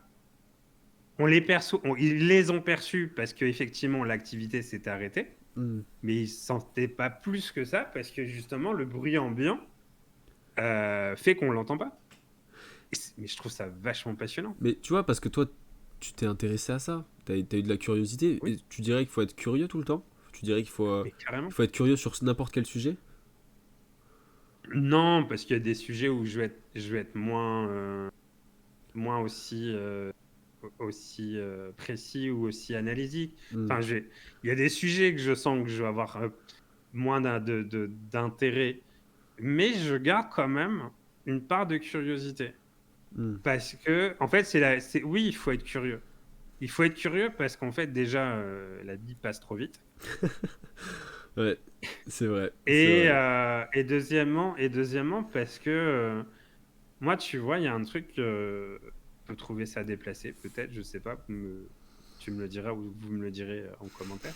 [SPEAKER 2] Ils les ont perçus parce qu'effectivement, l'activité s'est arrêtée,
[SPEAKER 1] Hmm.
[SPEAKER 2] mais ils ne sentaient pas plus que ça parce que justement, le bruit ambiant fait qu'on ne l'entend pas. Mais je trouve ça vachement passionnant.
[SPEAKER 1] Mais tu vois, parce que toi, tu t'es intéressé à ça. T'as eu de la curiosité.
[SPEAKER 2] Oui,
[SPEAKER 1] Et tu dirais qu'il faut être curieux tout le temps? Tu dirais
[SPEAKER 2] mais carrément.
[SPEAKER 1] qu'il faut être curieux sur n'importe quel sujet?
[SPEAKER 2] Non, parce qu'il y a des sujets où je vais être moins aussi précis ou aussi analytique.
[SPEAKER 1] Hmm.
[SPEAKER 2] Enfin, il y a des sujets que je sens que je vais avoir moins d'intérêt, mais je garde quand même une part de curiosité.
[SPEAKER 1] Hmm.
[SPEAKER 2] Parce que, en fait, oui, il faut être curieux. Il faut être curieux parce qu'en fait, déjà, la vie passe trop vite.
[SPEAKER 1] Ouais, c'est vrai, c'est
[SPEAKER 2] Et,
[SPEAKER 1] vrai.
[SPEAKER 2] euh, et deuxièmement, parce que moi, tu vois, il y a un truc, je peux trouver ça déplacé, peut-être, je sais pas, tu me le diras ou vous me le direz en commentaire.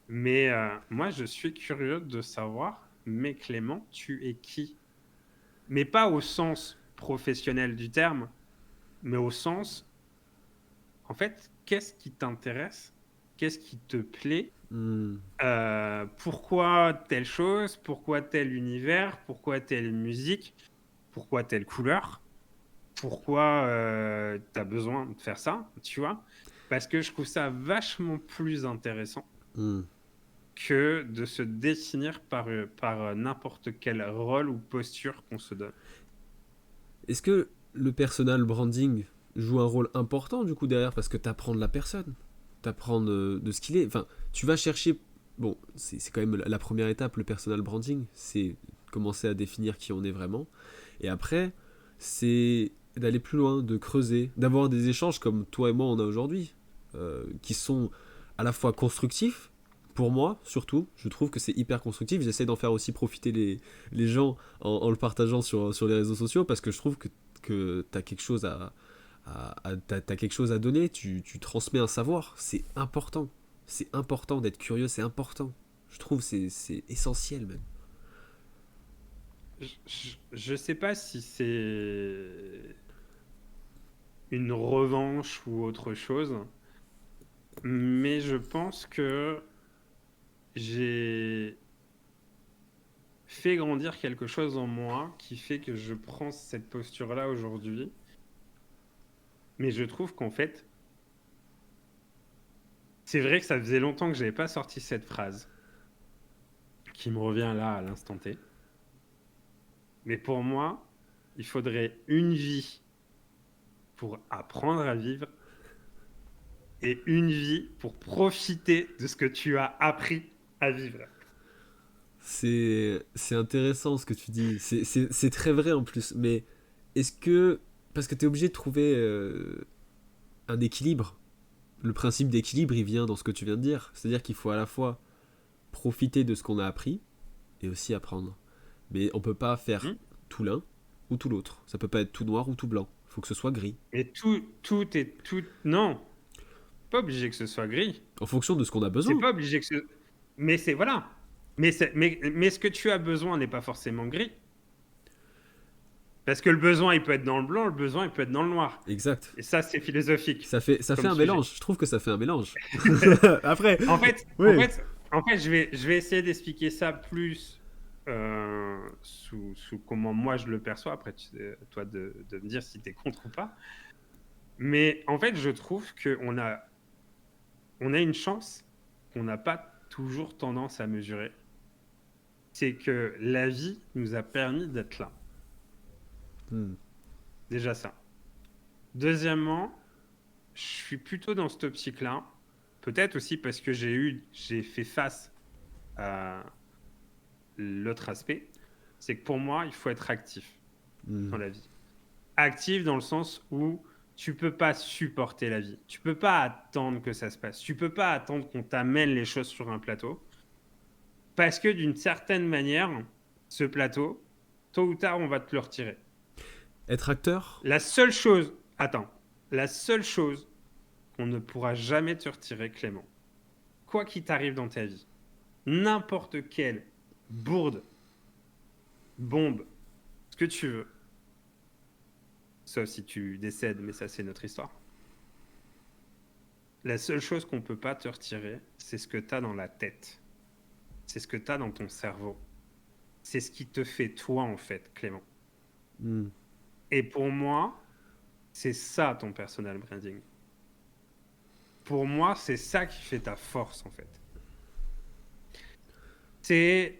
[SPEAKER 2] Mais moi, je suis curieux de savoir, mais Clément, tu es qui? Mais pas au sens professionnel du terme, mais au sens, en fait, qu'est-ce qui t'intéresse? Qu'est-ce qui te plaît?
[SPEAKER 1] Hmm.
[SPEAKER 2] Pourquoi telle chose? Pourquoi tel univers? Pourquoi telle musique? Pourquoi telle couleur? pourquoi tu as besoin de faire ça, tu vois? Parce que je trouve ça vachement plus intéressant
[SPEAKER 1] Hmm.
[SPEAKER 2] que de se définir par n'importe quel rôle ou posture qu'on se donne.
[SPEAKER 1] Est-ce que le personal branding joue un rôle important du coup derrière parce que t'apprends de la personne, t'apprends de ce qu'il est. Enfin, tu vas chercher. Bon, c'est quand même la première étape, le personal branding, c'est commencer à définir qui on est vraiment. Et après, c'est d'aller plus loin, de creuser, d'avoir des échanges comme toi et moi on a aujourd'hui, qui sont à la fois constructifs. Pour moi, surtout, je trouve que c'est hyper constructif. J'essaie d'en faire aussi profiter les gens en le partageant sur les réseaux sociaux parce que je trouve que tu as quelque chose t'as quelque chose à donner, tu transmets un savoir, c'est important. C'est important d'être curieux, c'est important. Je trouve c'est essentiel même.
[SPEAKER 2] Je sais pas si c'est une revanche ou autre chose, mais je pense que j'ai fait grandir quelque chose en moi qui fait que je prends cette posture-là aujourd'hui. Mais je trouve qu'en fait, c'est vrai que ça faisait longtemps que j'avais pas sorti cette phrase qui me revient là à l'instant T. Mais pour moi, il faudrait une vie pour apprendre à vivre et une vie pour profiter de ce que tu as appris à vivre.
[SPEAKER 1] C'est intéressant ce que tu dis, c'est très vrai en plus, mais est-ce que... Parce que tu es obligé de trouver un équilibre. Le principe d'équilibre, il vient dans ce que tu viens de dire. C'est-à-dire qu'il faut à la fois profiter de ce qu'on a appris et aussi apprendre. Mais on peut pas faire
[SPEAKER 2] Hmm.
[SPEAKER 1] tout l'un ou tout l'autre. Ça peut pas être tout noir ou tout blanc. Il faut que ce soit gris.
[SPEAKER 2] Et tout est tout. Non, pas obligé que ce soit gris.
[SPEAKER 1] En fonction de ce qu'on a
[SPEAKER 2] C'est
[SPEAKER 1] besoin.
[SPEAKER 2] pas obligé que ce. Mais c'est voilà. Mais ce que tu as besoin n'est pas forcément gris. Parce que le besoin, il peut être dans le blanc, le besoin, il peut être dans le noir.
[SPEAKER 1] Exact.
[SPEAKER 2] Et ça, c'est philosophique
[SPEAKER 1] Ça fait
[SPEAKER 2] comme
[SPEAKER 1] un
[SPEAKER 2] sujet.
[SPEAKER 1] mélange. Je trouve que ça fait un mélange. Après,
[SPEAKER 2] En fait, en
[SPEAKER 1] oui.
[SPEAKER 2] fait, en fait, je vais essayer d'expliquer ça plus sous comment moi je le perçois. Après, toi de me dire si tu es contre ou pas. Mais en fait, je trouve qu'on a une chance qu'on n'a pas toujours tendance à mesurer. C'est que la vie nous a permis d'être là.
[SPEAKER 1] Hmm.
[SPEAKER 2] Déjà ça. Deuxièmement, je suis plutôt dans cette optique-là. Peut-être aussi parce que j'ai fait face à l'autre aspect. C'est que pour moi, il faut être actif dans
[SPEAKER 1] Hmm.
[SPEAKER 2] la vie. Actif dans le sens où tu peux pas supporter la vie. Tu peux pas attendre que ça se passe. Tu peux pas attendre qu'on t'amène les choses sur un plateau. Parce que d'une certaine manière, ce plateau, tôt ou tard, on va te le retirer.
[SPEAKER 1] Être acteur.
[SPEAKER 2] La seule chose, attends, la seule chose qu'on ne pourra jamais te retirer, Clément, quoi qu'il t'arrive dans ta vie, n'importe quelle bourde, bombe, ce que tu veux, sauf si tu décèdes, mais ça c'est notre histoire. La seule chose qu'on ne peut pas te retirer, c'est ce que tu as dans la tête. C'est ce que tu as dans ton cerveau. C'est ce qui te fait toi, en fait, Clément.
[SPEAKER 1] Hmm.
[SPEAKER 2] Et pour moi, c'est ça ton personal branding. Pour moi, c'est ça qui fait ta force, en fait. C'est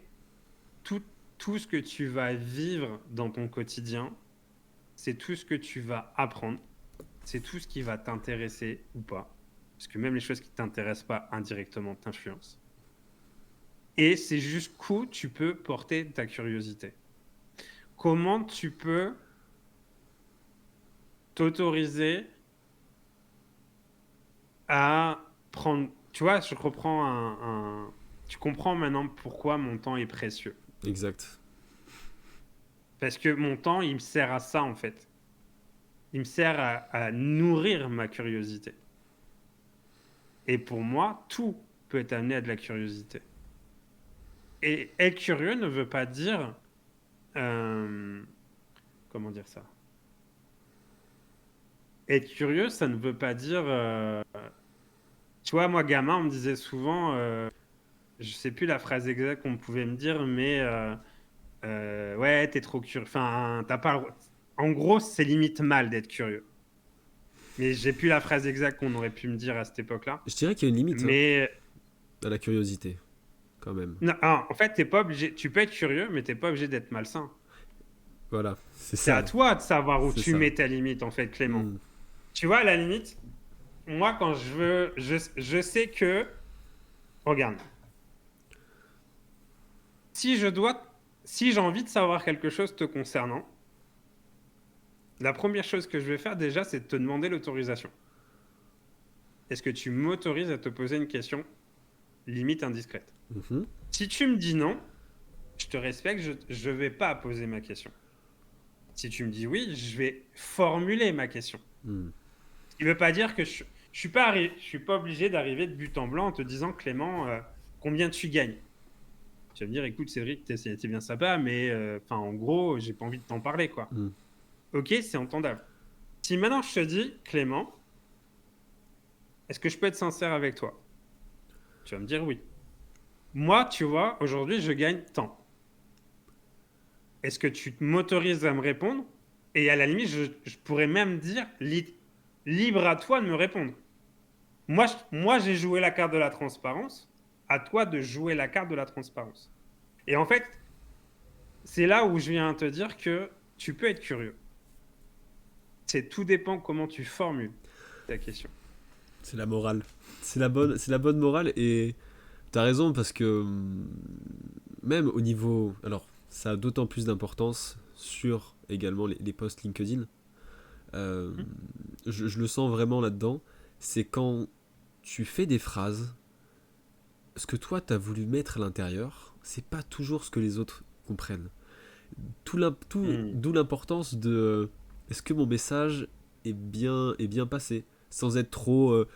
[SPEAKER 2] tout, tout ce que tu vas vivre dans ton quotidien, c'est tout ce que tu vas apprendre, c'est tout ce qui va t'intéresser ou pas. Parce que même les choses qui ne t'intéressent pas indirectement t'influencent. Et c'est jusqu'où tu peux porter ta curiosité. Comment tu peux t'autoriser à prendre... Tu vois, je reprends Tu comprends maintenant pourquoi mon temps est précieux.
[SPEAKER 1] Exact.
[SPEAKER 2] Parce que mon temps, il me sert à ça, en fait. Il me sert à nourrir ma curiosité. Et pour moi, tout peut être amené à de la curiosité. Et être curieux ne veut pas dire... comment dire ça? Être curieux, ça ne veut pas dire... Tu vois, moi, gamin, on me disait souvent... je sais plus la phrase exacte qu'on pouvait me dire, mais... ouais, t'es trop curieux. Enfin, t'as pas... En gros, c'est limite mal d'être curieux. Mais j'ai plus la phrase exacte qu'on aurait pu me dire à cette époque-là.
[SPEAKER 1] Je dirais qu'il y a une limite
[SPEAKER 2] Mais
[SPEAKER 1] à la curiosité, quand même.
[SPEAKER 2] non, en fait, t'es pas obligé. Tu peux être curieux, mais t'es pas obligé d'être malsain.
[SPEAKER 1] Voilà, c'est
[SPEAKER 2] C'est à
[SPEAKER 1] ça.
[SPEAKER 2] toi de savoir où
[SPEAKER 1] C'est
[SPEAKER 2] tu
[SPEAKER 1] ça.
[SPEAKER 2] mets ta limite, en fait, Clément.
[SPEAKER 1] Hmm.
[SPEAKER 2] Tu vois, à la limite, moi, quand je veux, je sais que, regarde, si j'ai envie de savoir quelque chose te concernant, la première chose que je vais faire déjà, c'est de te demander l'autorisation. Est-ce que tu m'autorises à te poser une question limite indiscrète?
[SPEAKER 1] Mhm.
[SPEAKER 2] Si tu me dis non, je te respecte, je ne vais pas poser ma question. Si tu me dis oui, je vais formuler ma question.
[SPEAKER 1] Hmm.
[SPEAKER 2] Ce qui ne veut pas dire que je suis pas obligé d'arriver de but en blanc en te disant Clément, combien tu gagnes? Tu vas me dire, écoute Cédric, t'es bien sympa, mais en gros, j'ai pas envie de t'en parler, quoi.
[SPEAKER 1] Hmm.
[SPEAKER 2] Ok, c'est entendable. Si maintenant je te dis, Clément, est-ce que je peux être sincère avec toi? Tu vas me dire oui. Moi, tu vois, aujourd'hui, je gagne tant. Est-ce que tu m'autorises à me répondre? Et à la limite, je pourrais même dire, libre à toi de me répondre. Moi, j'ai joué la carte de la transparence. À toi de jouer la carte de la transparence. Et en fait, c'est là où je viens te dire que tu peux être curieux. C'est tout dépend comment tu formules ta question.
[SPEAKER 1] C'est la morale. C'est la bonne morale et t'as raison parce que même au niveau, alors ça a d'autant plus d'importance sur également les posts LinkedIn. Euh,
[SPEAKER 2] Hmm.
[SPEAKER 1] je le sens vraiment là-dedans. C'est quand tu fais des phrases, ce que toi t'as voulu mettre à l'intérieur, c'est pas toujours ce que les autres comprennent.
[SPEAKER 2] Hmm.
[SPEAKER 1] D'où l'importance de est-ce que mon message est bien passé sans être trop euh,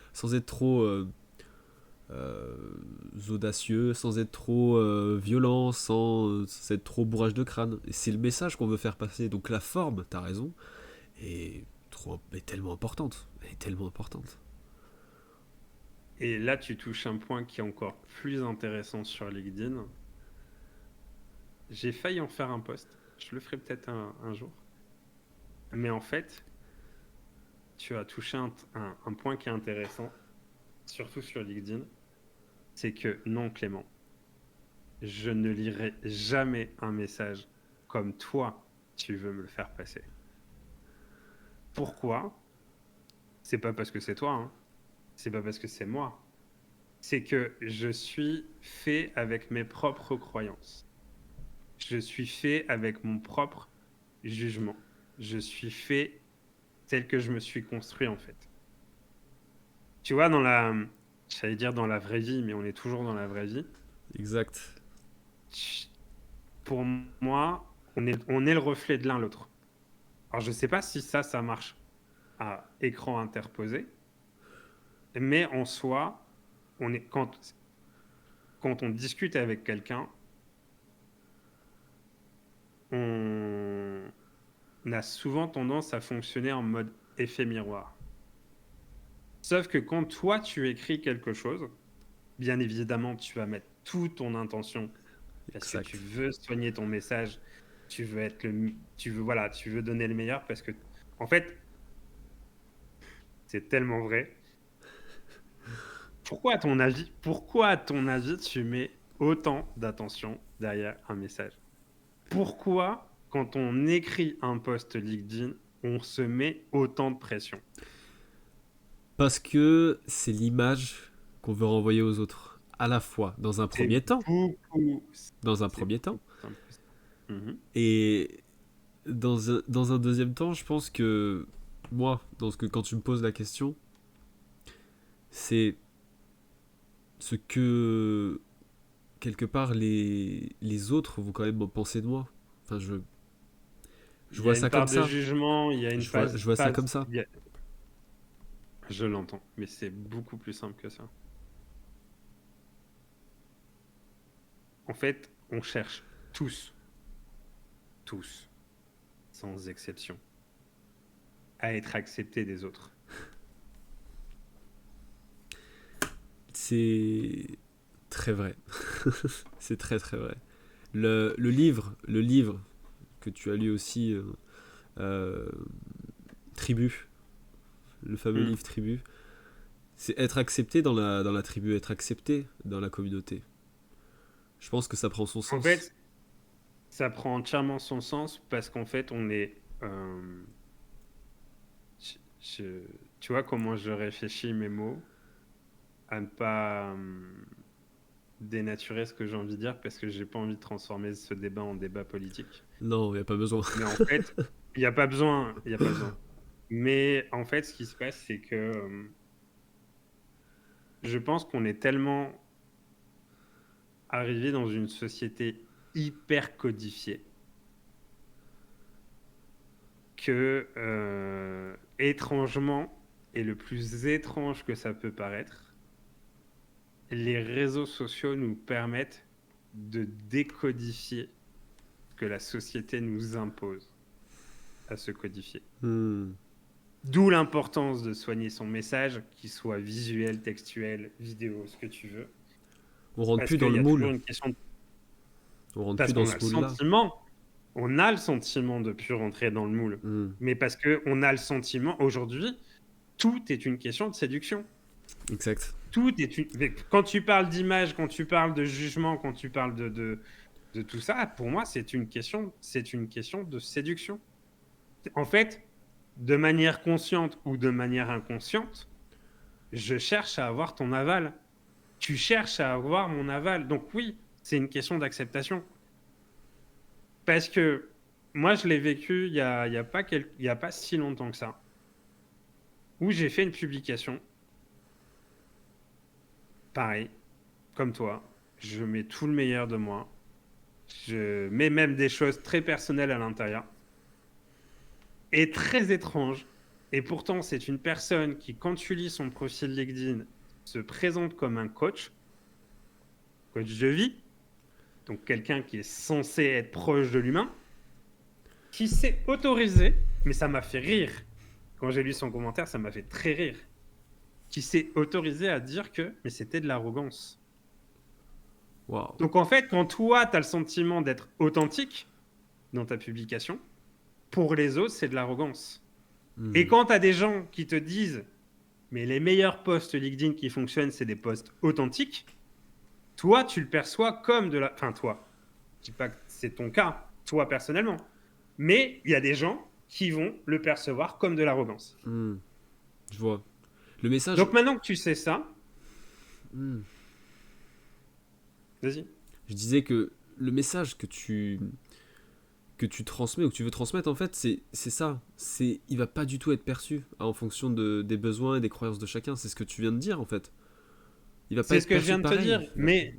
[SPEAKER 1] audacieux, sans être trop violent, sans être trop bourrage de crâne. Et c'est le message qu'on veut faire passer. Donc la forme, t'as raison, est tellement importante. Elle est tellement importante.
[SPEAKER 2] Et là, tu touches un point qui est encore plus intéressant sur LinkedIn. J'ai failli en faire un post. Je le ferai peut-être un jour. Mais en fait, tu as touché un point qui est intéressant, surtout sur LinkedIn. C'est que non, Clément, je ne lirai jamais un message comme toi, tu veux me le faire passer. Pourquoi? C'est pas parce que c'est toi, hein. C'est pas parce que c'est moi. C'est que je suis fait avec mes propres croyances. Je suis fait avec mon propre jugement. Je suis fait tel que je me suis construit en fait. Tu vois, j'allais dire dans la vraie vie, mais on est toujours dans la vraie vie.
[SPEAKER 1] Exact.
[SPEAKER 2] Pour moi, on est le reflet de l'un l'autre. Alors je sais pas si ça marche à écran interposé, mais en soi, quand on discute avec quelqu'un, on a souvent tendance à fonctionner en mode effet miroir. Sauf que quand toi, tu écris quelque chose, bien évidemment, tu vas mettre toute ton intention parce que tu
[SPEAKER 1] Exact.
[SPEAKER 2] veux soigner ton message, tu veux donner le meilleur parce que, en fait, c'est tellement vrai. Pourquoi à ton avis, tu mets autant d'attention derrière un message? Pourquoi, quand on écrit un post LinkedIn, on se met autant de pression?
[SPEAKER 1] Parce que c'est l'image qu'on veut renvoyer aux autres. À la fois,
[SPEAKER 2] C'est beaucoup,
[SPEAKER 1] dans un
[SPEAKER 2] c'est
[SPEAKER 1] premier
[SPEAKER 2] beaucoup
[SPEAKER 1] temps,
[SPEAKER 2] plus simple que ça. Mhm.
[SPEAKER 1] et dans un deuxième temps, je pense que moi, quand tu me poses la question, c'est ce que quelque part les autres vont quand même penser de moi. Enfin, je
[SPEAKER 2] Il y
[SPEAKER 1] vois
[SPEAKER 2] a une
[SPEAKER 1] ça comme
[SPEAKER 2] part de
[SPEAKER 1] ça.
[SPEAKER 2] jugement, il y a une
[SPEAKER 1] Je vois ça comme
[SPEAKER 2] phase,
[SPEAKER 1] ça.
[SPEAKER 2] je l'entends, mais c'est beaucoup plus simple que ça. En fait, on cherche tous, sans exception, à être accepté des autres.
[SPEAKER 1] C'est très vrai. C'est très très vrai. Le livre que tu as lu aussi euh, Tribu, le fameux
[SPEAKER 2] Hmm.
[SPEAKER 1] livre Tribu. C'est être accepté dans la tribu, être accepté dans la communauté. Je pense que ça prend son
[SPEAKER 2] En
[SPEAKER 1] sens.
[SPEAKER 2] fait, ça prend entièrement son sens parce qu'en fait, on est. Je- je- tu vois comment je réfléchis mes mots à ne pas dénaturer ce que j'ai envie de dire parce que j'ai pas envie de transformer ce débat en débat politique.
[SPEAKER 1] Non, il n'y a pas besoin.
[SPEAKER 2] Mais en fait, il n'y a pas besoin, il y a pas besoin. Mais en fait, ce qui se passe, c'est que je pense qu'on est tellement arrivé dans une société hyper codifiée que, étrangement, et le plus étrange que ça peut paraître, les réseaux sociaux nous permettent de décodifier ce que la société nous impose à se codifier.
[SPEAKER 1] Hmm.
[SPEAKER 2] D'où l'importance de soigner son message, qu'il soit visuel, textuel, vidéo, ce que tu veux.
[SPEAKER 1] On rentre
[SPEAKER 2] Parce
[SPEAKER 1] plus dans
[SPEAKER 2] qu'il
[SPEAKER 1] le
[SPEAKER 2] y a toujours
[SPEAKER 1] moule.
[SPEAKER 2] une question.
[SPEAKER 1] On rentre plus
[SPEAKER 2] Parce
[SPEAKER 1] dans
[SPEAKER 2] qu'on a
[SPEAKER 1] ce
[SPEAKER 2] le
[SPEAKER 1] moule-là.
[SPEAKER 2] sentiment, on a le sentiment de plus rentrer dans le moule.
[SPEAKER 1] Hmm.
[SPEAKER 2] Mais parce qu'on a le sentiment, aujourd'hui, tout est une question de séduction.
[SPEAKER 1] Exact.
[SPEAKER 2] Tout est une... Quand tu parles d'image, quand tu parles de jugement, quand tu parles de tout ça, pour moi, c'est une question de séduction. En fait, de manière consciente ou de manière inconsciente, je cherche à avoir ton aval. Tu cherches à avoir mon aval. Donc oui, c'est une question d'acceptation. Parce que moi, je l'ai vécu il y a pas si longtemps que ça, où j'ai fait une publication, pareil, comme toi. Je mets tout le meilleur de moi. Je mets même des choses très personnelles à l'intérieur. Et très étrange. Et pourtant, c'est une personne qui, quand tu lis son profil LinkedIn, se présente comme un coach de vie, donc quelqu'un qui est censé être proche de l'humain, qui s'est autorisé, mais ça m'a fait rire. Quand j'ai lu son commentaire, ça m'a fait très rire. Qui s'est autorisé à dire que mais c'était de l'arrogance.
[SPEAKER 1] Waouh.
[SPEAKER 2] Donc en fait, quand toi, tu as le sentiment d'être authentique dans ta publication, pour les autres, c'est de l'arrogance. Et
[SPEAKER 1] Hmm.
[SPEAKER 2] quand tu as des gens qui te disent mais les meilleurs posts LinkedIn qui fonctionnent, c'est des posts authentiques, toi, tu le perçois comme de la... Enfin, toi, je dis pas que c'est ton cas, toi personnellement, mais il y a des gens qui vont le percevoir comme de l'arrogance.
[SPEAKER 1] Hmm. Je vois. Le message.
[SPEAKER 2] Donc maintenant que tu sais ça,
[SPEAKER 1] Hmm.
[SPEAKER 2] vas-y.
[SPEAKER 1] Je disais que le message que tu transmets ou que tu veux transmettre, en fait, c'est ça. Il va pas du tout être perçu en fonction des besoins et des croyances de chacun. C'est ce que tu viens de dire, en fait. Il va pas
[SPEAKER 2] C'est ce
[SPEAKER 1] être
[SPEAKER 2] que je
[SPEAKER 1] perçu
[SPEAKER 2] viens de te
[SPEAKER 1] pareil.
[SPEAKER 2] dire, mais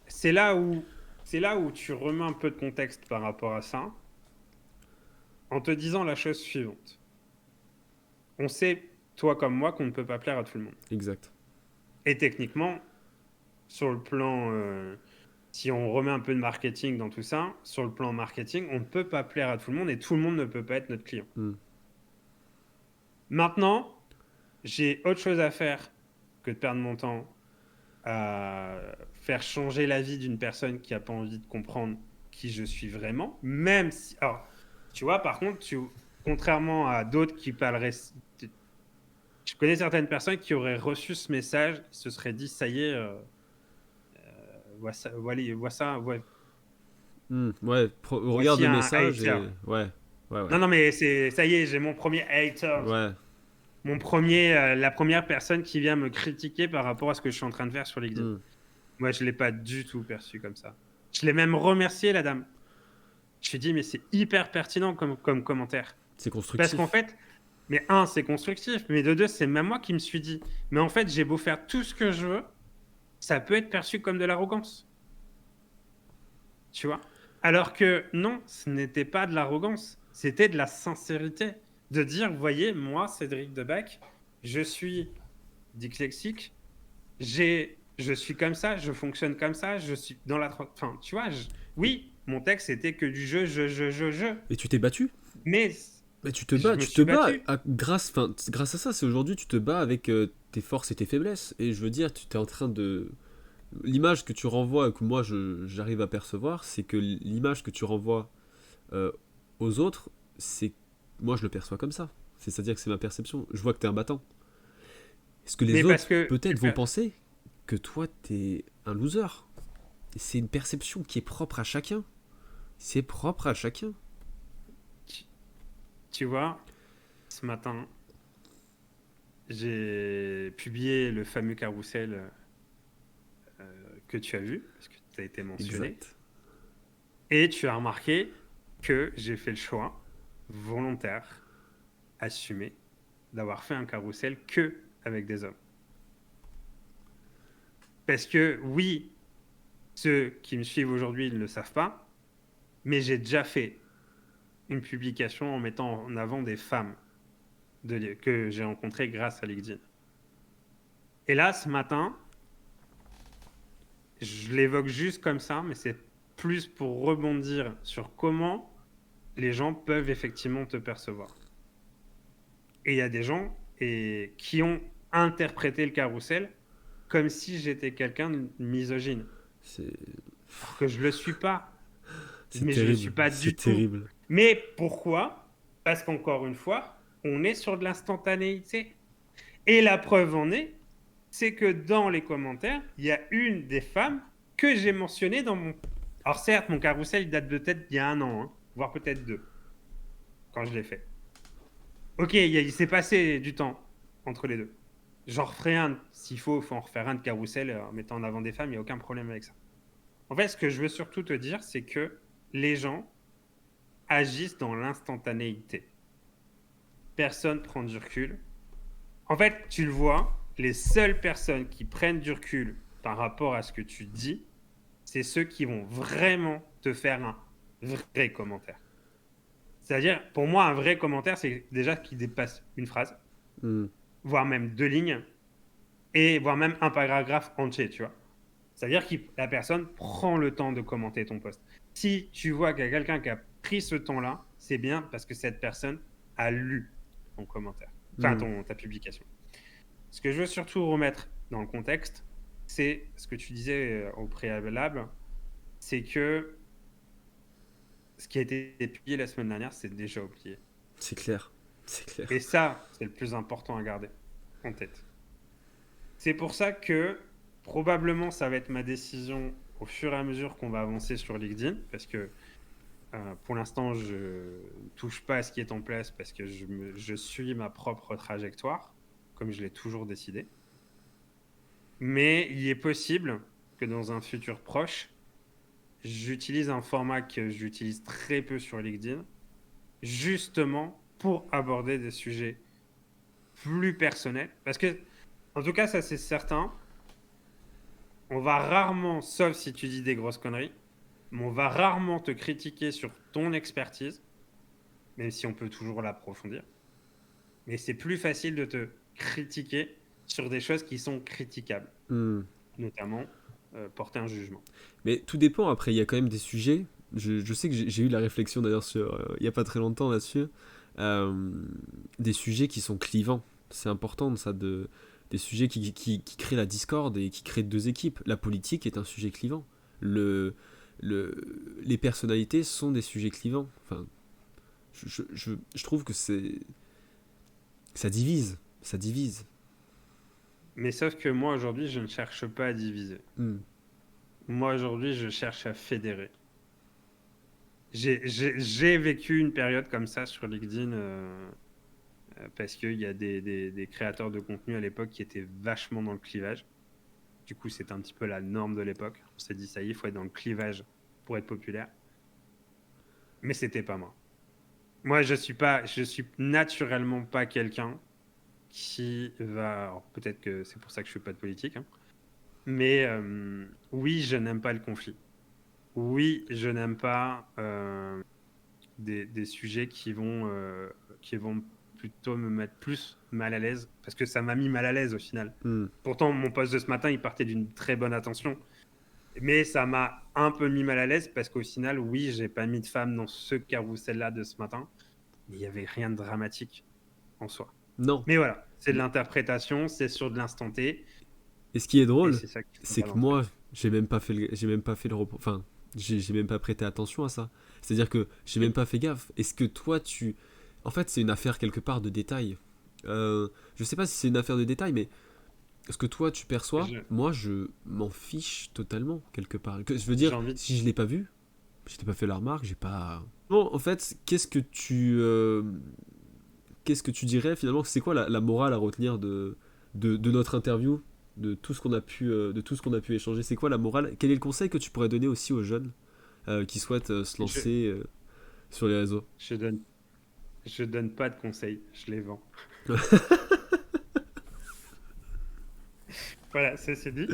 [SPEAKER 2] c'est là où tu remets un peu de contexte par rapport à ça, en te disant la chose suivante. On sait, toi comme moi, qu'on ne peut pas plaire à tout le monde.
[SPEAKER 1] Exact.
[SPEAKER 2] Et techniquement, sur le plan, si on remet un peu de marketing dans tout ça, sur le plan marketing, on ne peut pas plaire à tout le monde et tout le monde ne peut pas être notre client.
[SPEAKER 1] Hmm.
[SPEAKER 2] Maintenant, j'ai autre chose à faire que de perdre mon temps à faire changer la vie d'une personne qui n'a pas envie de comprendre qui je suis vraiment, même si... Alors, tu vois, par contre, contrairement à d'autres qui parleraient... Je connais certaines personnes qui auraient reçu ce message, se seraient dit, ça y est,
[SPEAKER 1] Hmm. Ouais, regarde
[SPEAKER 2] voici
[SPEAKER 1] le
[SPEAKER 2] un
[SPEAKER 1] message
[SPEAKER 2] hater.
[SPEAKER 1] et. Ouais. Ouais, ouais.
[SPEAKER 2] Non, non, mais ça y est, j'ai mon premier hater.
[SPEAKER 1] Ouais.
[SPEAKER 2] La première personne qui vient me critiquer par rapport à ce que je suis en train de faire sur LinkedIn.
[SPEAKER 1] Hmm.
[SPEAKER 2] Moi, je ne l'ai pas du tout perçu comme ça. Je l'ai même remercié, la dame. Je lui ai dit, mais c'est hyper pertinent comme commentaire.
[SPEAKER 1] C'est
[SPEAKER 2] Parce qu'en
[SPEAKER 1] constructif.
[SPEAKER 2] fait, mais un, c'est constructif, mais de deux, c'est même moi qui me suis dit, mais en fait, j'ai beau faire tout ce que je veux, ça peut être perçu comme de l'arrogance. Tu vois? Alors que non, ce n'était pas de l'arrogance, c'était de la sincérité. De dire, vous voyez, moi, Cédric Debac, je suis dyslexique, je suis comme ça, je fonctionne comme ça, je suis dans la... Enfin, tu vois, oui, mon texte, c'était que du je.
[SPEAKER 1] Et tu t'es battu.
[SPEAKER 2] Mais
[SPEAKER 1] Mais
[SPEAKER 2] je me
[SPEAKER 1] tu te
[SPEAKER 2] suis
[SPEAKER 1] bats
[SPEAKER 2] battu.
[SPEAKER 1] grâce à ça. C'est aujourd'hui, tu te bats avec tes forces et tes faiblesses. Et je veux dire, tu es en train de. L'image que tu renvoies, que moi j'arrive à percevoir, c'est que l'image que tu renvoies euh, aux autres, c'est moi je le perçois comme ça. C'est-à-dire que c'est ma perception. Je vois que t'es un battant. Est-ce que les
[SPEAKER 2] Mais parce
[SPEAKER 1] autres,
[SPEAKER 2] que
[SPEAKER 1] peut-être, vont penser que toi, t'es un loser? C'est une perception qui est propre à chacun. C'est propre à chacun.
[SPEAKER 2] tu, tu vois, ce matin, j'ai publié le fameux carrousel que tu as vu, parce que ça a été mentionné,
[SPEAKER 1] Exact.
[SPEAKER 2] et tu as remarqué que j'ai fait le choix volontaire, assumé, d'avoir fait un carrousel que avec des hommes. Parce que oui, ceux qui me suivent aujourd'hui, ils ne le savent pas, mais j'ai déjà fait une publication en mettant en avant des femmes que j'ai rencontrées grâce à LinkedIn. Et là, ce matin, je l'évoque juste comme ça, mais c'est plus pour rebondir sur comment les gens peuvent effectivement te percevoir. Et il y a des gens qui ont interprété le carrousel comme si j'étais quelqu'un de misogyne.
[SPEAKER 1] C'est,
[SPEAKER 2] Alors que je ne le suis pas.
[SPEAKER 1] c'est
[SPEAKER 2] Mais je ne le suis
[SPEAKER 1] terrible.
[SPEAKER 2] pas
[SPEAKER 1] C'est
[SPEAKER 2] du tout.
[SPEAKER 1] terrible.
[SPEAKER 2] Mais pourquoi? Parce qu'encore une fois, on est sur de l'instantanéité. Et la preuve en est, c'est que dans les commentaires, il y a une des femmes que j'ai mentionnée dans mon... Alors certes, mon carrousel il date de peut-être il y a 1 an, hein, voire peut-être 2, quand je l'ai fait. Ok, il s'est passé du temps entre les deux. J'en referai un, s'il faut en refaire un de carrousel en mettant en avant des femmes, il n'y a aucun problème avec ça. En fait, ce que je veux surtout te dire, c'est que les gens agissent dans l'instantanéité. Personne prend du recul. En fait, tu le vois, les seules personnes qui prennent du recul par rapport à ce que tu dis, c'est ceux qui vont vraiment te faire un vrai commentaire. C'est-à-dire, pour moi, un vrai commentaire, c'est déjà qui dépasse une phrase,
[SPEAKER 1] Hmm.
[SPEAKER 2] voire même 2 lignes, et voire même un paragraphe entier, tu vois. C'est-à-dire que la personne prend le temps de commenter ton post. Si tu vois qu'il y a quelqu'un qui a pris ce temps-là, c'est bien parce que cette personne a lu ton commentaire, enfin
[SPEAKER 1] Hmm.
[SPEAKER 2] ta publication. Ce que je veux surtout remettre dans le contexte, c'est ce que tu disais au préalable, c'est que ce qui a été publié la semaine dernière, c'est déjà oublié.
[SPEAKER 1] C'est clair. C'est clair.
[SPEAKER 2] Et ça, c'est le plus important à garder en tête. C'est pour ça que probablement ça va être ma décision au fur et à mesure qu'on va avancer sur LinkedIn, parce que pour l'instant, je ne touche pas à ce qui est en place parce que je suis ma propre trajectoire, comme je l'ai toujours décidé. Mais il est possible que dans un futur proche, j'utilise un format que j'utilise très peu sur LinkedIn, justement pour aborder des sujets plus personnels. Parce que, en tout cas, ça c'est certain, on va rarement, sauf si tu dis des grosses conneries, mais on va rarement te critiquer sur ton expertise, même si on peut toujours l'approfondir. Mais c'est plus facile de te critiquer sur des choses qui sont critiquables,
[SPEAKER 1] Hmm.
[SPEAKER 2] notamment porter un jugement.
[SPEAKER 1] Mais tout dépend, après, il y a quand même des sujets. Je sais que j'ai eu la réflexion d'ailleurs il n'y a pas très longtemps là-dessus. euh, des sujets qui sont clivants. C'est important ça, des sujets qui créent la discorde et qui créent deux équipes. La politique est un sujet clivant. Le, les personnalités sont des sujets clivants. Enfin, je trouve que ça divise. Ça divise.
[SPEAKER 2] Mais sauf que moi, aujourd'hui, je ne cherche pas à diviser.
[SPEAKER 1] Hmm.
[SPEAKER 2] Moi, aujourd'hui, je cherche à fédérer. J'ai vécu une période comme ça sur LinkedIn parce qu'il y a des créateurs de contenu à l'époque qui étaient vachement dans le clivage. Du coup, c'était un petit peu la norme de l'époque. On s'est dit, ça y est, il faut être dans le clivage pour être populaire. Mais c'était pas moi. Moi, je suis naturellement pas quelqu'un qui va... Alors, peut-être que c'est pour ça que je fais pas de politique, hein. Mais oui, je n'aime pas le conflit. Oui, je n'aime pas des sujets qui vont plutôt me mettre plus mal à l'aise, parce que ça m'a mis mal à l'aise au final.
[SPEAKER 1] Hmm.
[SPEAKER 2] Pourtant, mon post de ce matin, il partait d'une très bonne attention, mais ça m'a un peu mis mal à l'aise, parce qu'au final, oui, j'ai pas mis de femme dans ce carrousel-là de ce matin, mais il n'y avait rien de dramatique en soi.
[SPEAKER 1] Non.
[SPEAKER 2] Mais voilà, c'est de l'interprétation, c'est sur de l'instant T,
[SPEAKER 1] Et ce qui est
[SPEAKER 2] et
[SPEAKER 1] drôle,
[SPEAKER 2] c'est ça qu'il faut
[SPEAKER 1] c'est que
[SPEAKER 2] balancer.
[SPEAKER 1] moi, j'ai même pas fait le enfin, j'ai même pas prêté attention à ça. C'est-à-dire que j'ai même pas fait gaffe. Est-ce que toi, En fait, c'est une affaire quelque part de détail. Je sais pas si c'est une affaire de détail, mais ce que toi tu perçois,
[SPEAKER 2] Je-
[SPEAKER 1] moi je m'en fiche totalement quelque part. Je veux
[SPEAKER 2] J'ai
[SPEAKER 1] dire,
[SPEAKER 2] envie.
[SPEAKER 1] si je l'ai pas vu, je t'ai pas fait la remarque, j'ai pas. Bon, en fait, qu'est-ce que tu dirais finalement? C'est quoi la morale à retenir de notre interview, de tout ce qu'on a pu échanger? C'est quoi la morale? Quel est le conseil que tu pourrais donner aussi aux jeunes qui souhaitent se
[SPEAKER 2] Je,
[SPEAKER 1] lancer sur les réseaux?
[SPEAKER 2] je donne, je donne pas de conseils, je les vends. Voilà, ça c'est dit.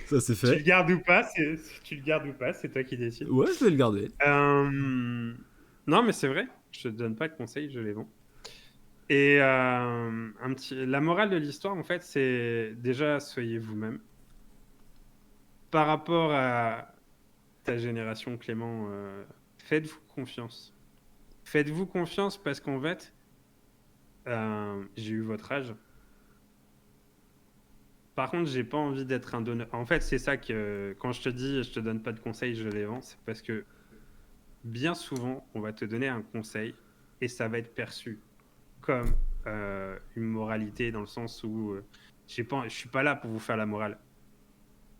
[SPEAKER 1] Ça c'est
[SPEAKER 2] Tu le
[SPEAKER 1] fait.
[SPEAKER 2] gardes ou pas, tu le gardes ou pas, c'est toi qui décides.
[SPEAKER 1] Ouais, je vais le garder.
[SPEAKER 2] Non, mais c'est vrai, je te donne pas de conseils, je les vends. Et la morale de l'histoire, en fait, c'est déjà soyez vous-même. Par rapport à ta génération, Clément, faites-vous confiance. Faites-vous confiance parce qu'en fait, j'ai eu votre âge. Par contre, j'ai pas envie d'être un donneur. En fait, c'est ça que quand je te dis je te donne pas de conseils, je les vends, c'est parce que bien souvent, on va te donner un conseil et ça va être perçu comme une moralité dans le sens où je suis pas là pour vous faire la morale.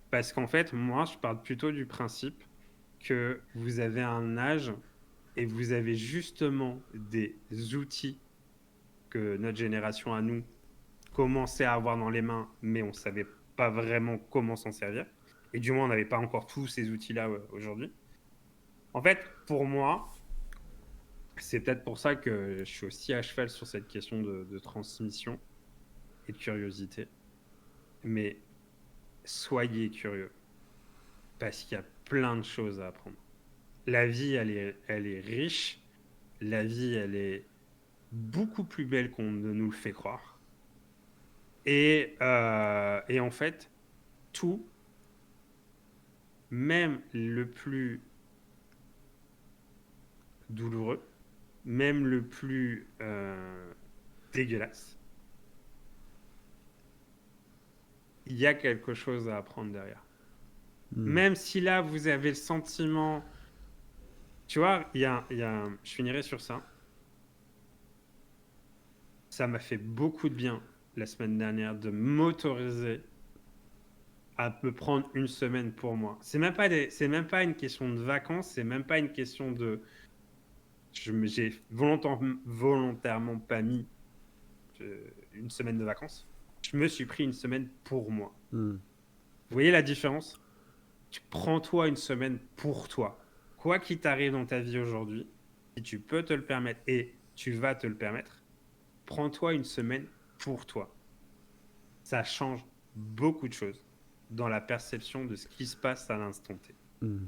[SPEAKER 2] Parce qu'en fait, moi, je pars plutôt du principe que vous avez un âge et vous avez justement des outils que notre génération à nous commençait à avoir dans les mains, mais on ne savait pas vraiment comment s'en servir. Et du moins, on n'avait pas encore tous ces outils-là aujourd'hui. En fait, pour moi, c'est peut-être pour ça que je suis aussi à cheval sur cette question de transmission et de curiosité. Mais soyez curieux, parce qu'il y a plein de choses à apprendre. La vie, elle est riche. La vie, elle est beaucoup plus belle qu'on ne nous le fait croire. Et en fait, tout, même le plus douloureux, même le plus dégueulasse, il y a quelque chose à apprendre derrière.
[SPEAKER 1] Hmm.
[SPEAKER 2] Même si là, vous avez le sentiment... Tu vois, je finirai sur ça. Ça m'a fait beaucoup de bien la semaine dernière de m'autoriser à me prendre une semaine pour moi. C'est même pas une question de vacances, c'est même pas une question de... J'ai volontairement pas mis une semaine de vacances. Je me suis pris une semaine pour moi.
[SPEAKER 1] Hmm.
[SPEAKER 2] Vous voyez la différence? Tu prends-toi une semaine pour toi. Quoi qu'il t'arrive dans ta vie aujourd'hui, si tu peux te le permettre et tu vas te le permettre, prends-toi une semaine pour toi. Ça change beaucoup de choses dans la perception de ce qui se passe à l'instant T.
[SPEAKER 1] Hmm.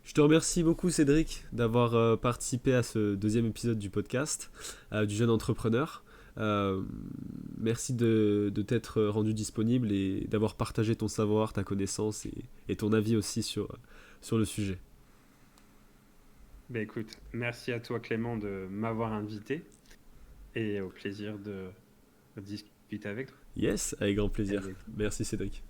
[SPEAKER 1] Je te remercie beaucoup Cédric d'avoir participé à ce deuxième épisode du podcast du jeune entrepreneur. Euh, Merci de t'être rendu disponible et d'avoir partagé ton savoir, ta connaissance et ton avis aussi sur le sujet.
[SPEAKER 2] Ben écoute, merci à toi Clément de m'avoir invité et au plaisir de discuter avec toi.
[SPEAKER 1] Yes, avec grand plaisir.
[SPEAKER 2] Allez.
[SPEAKER 1] Merci Cédric.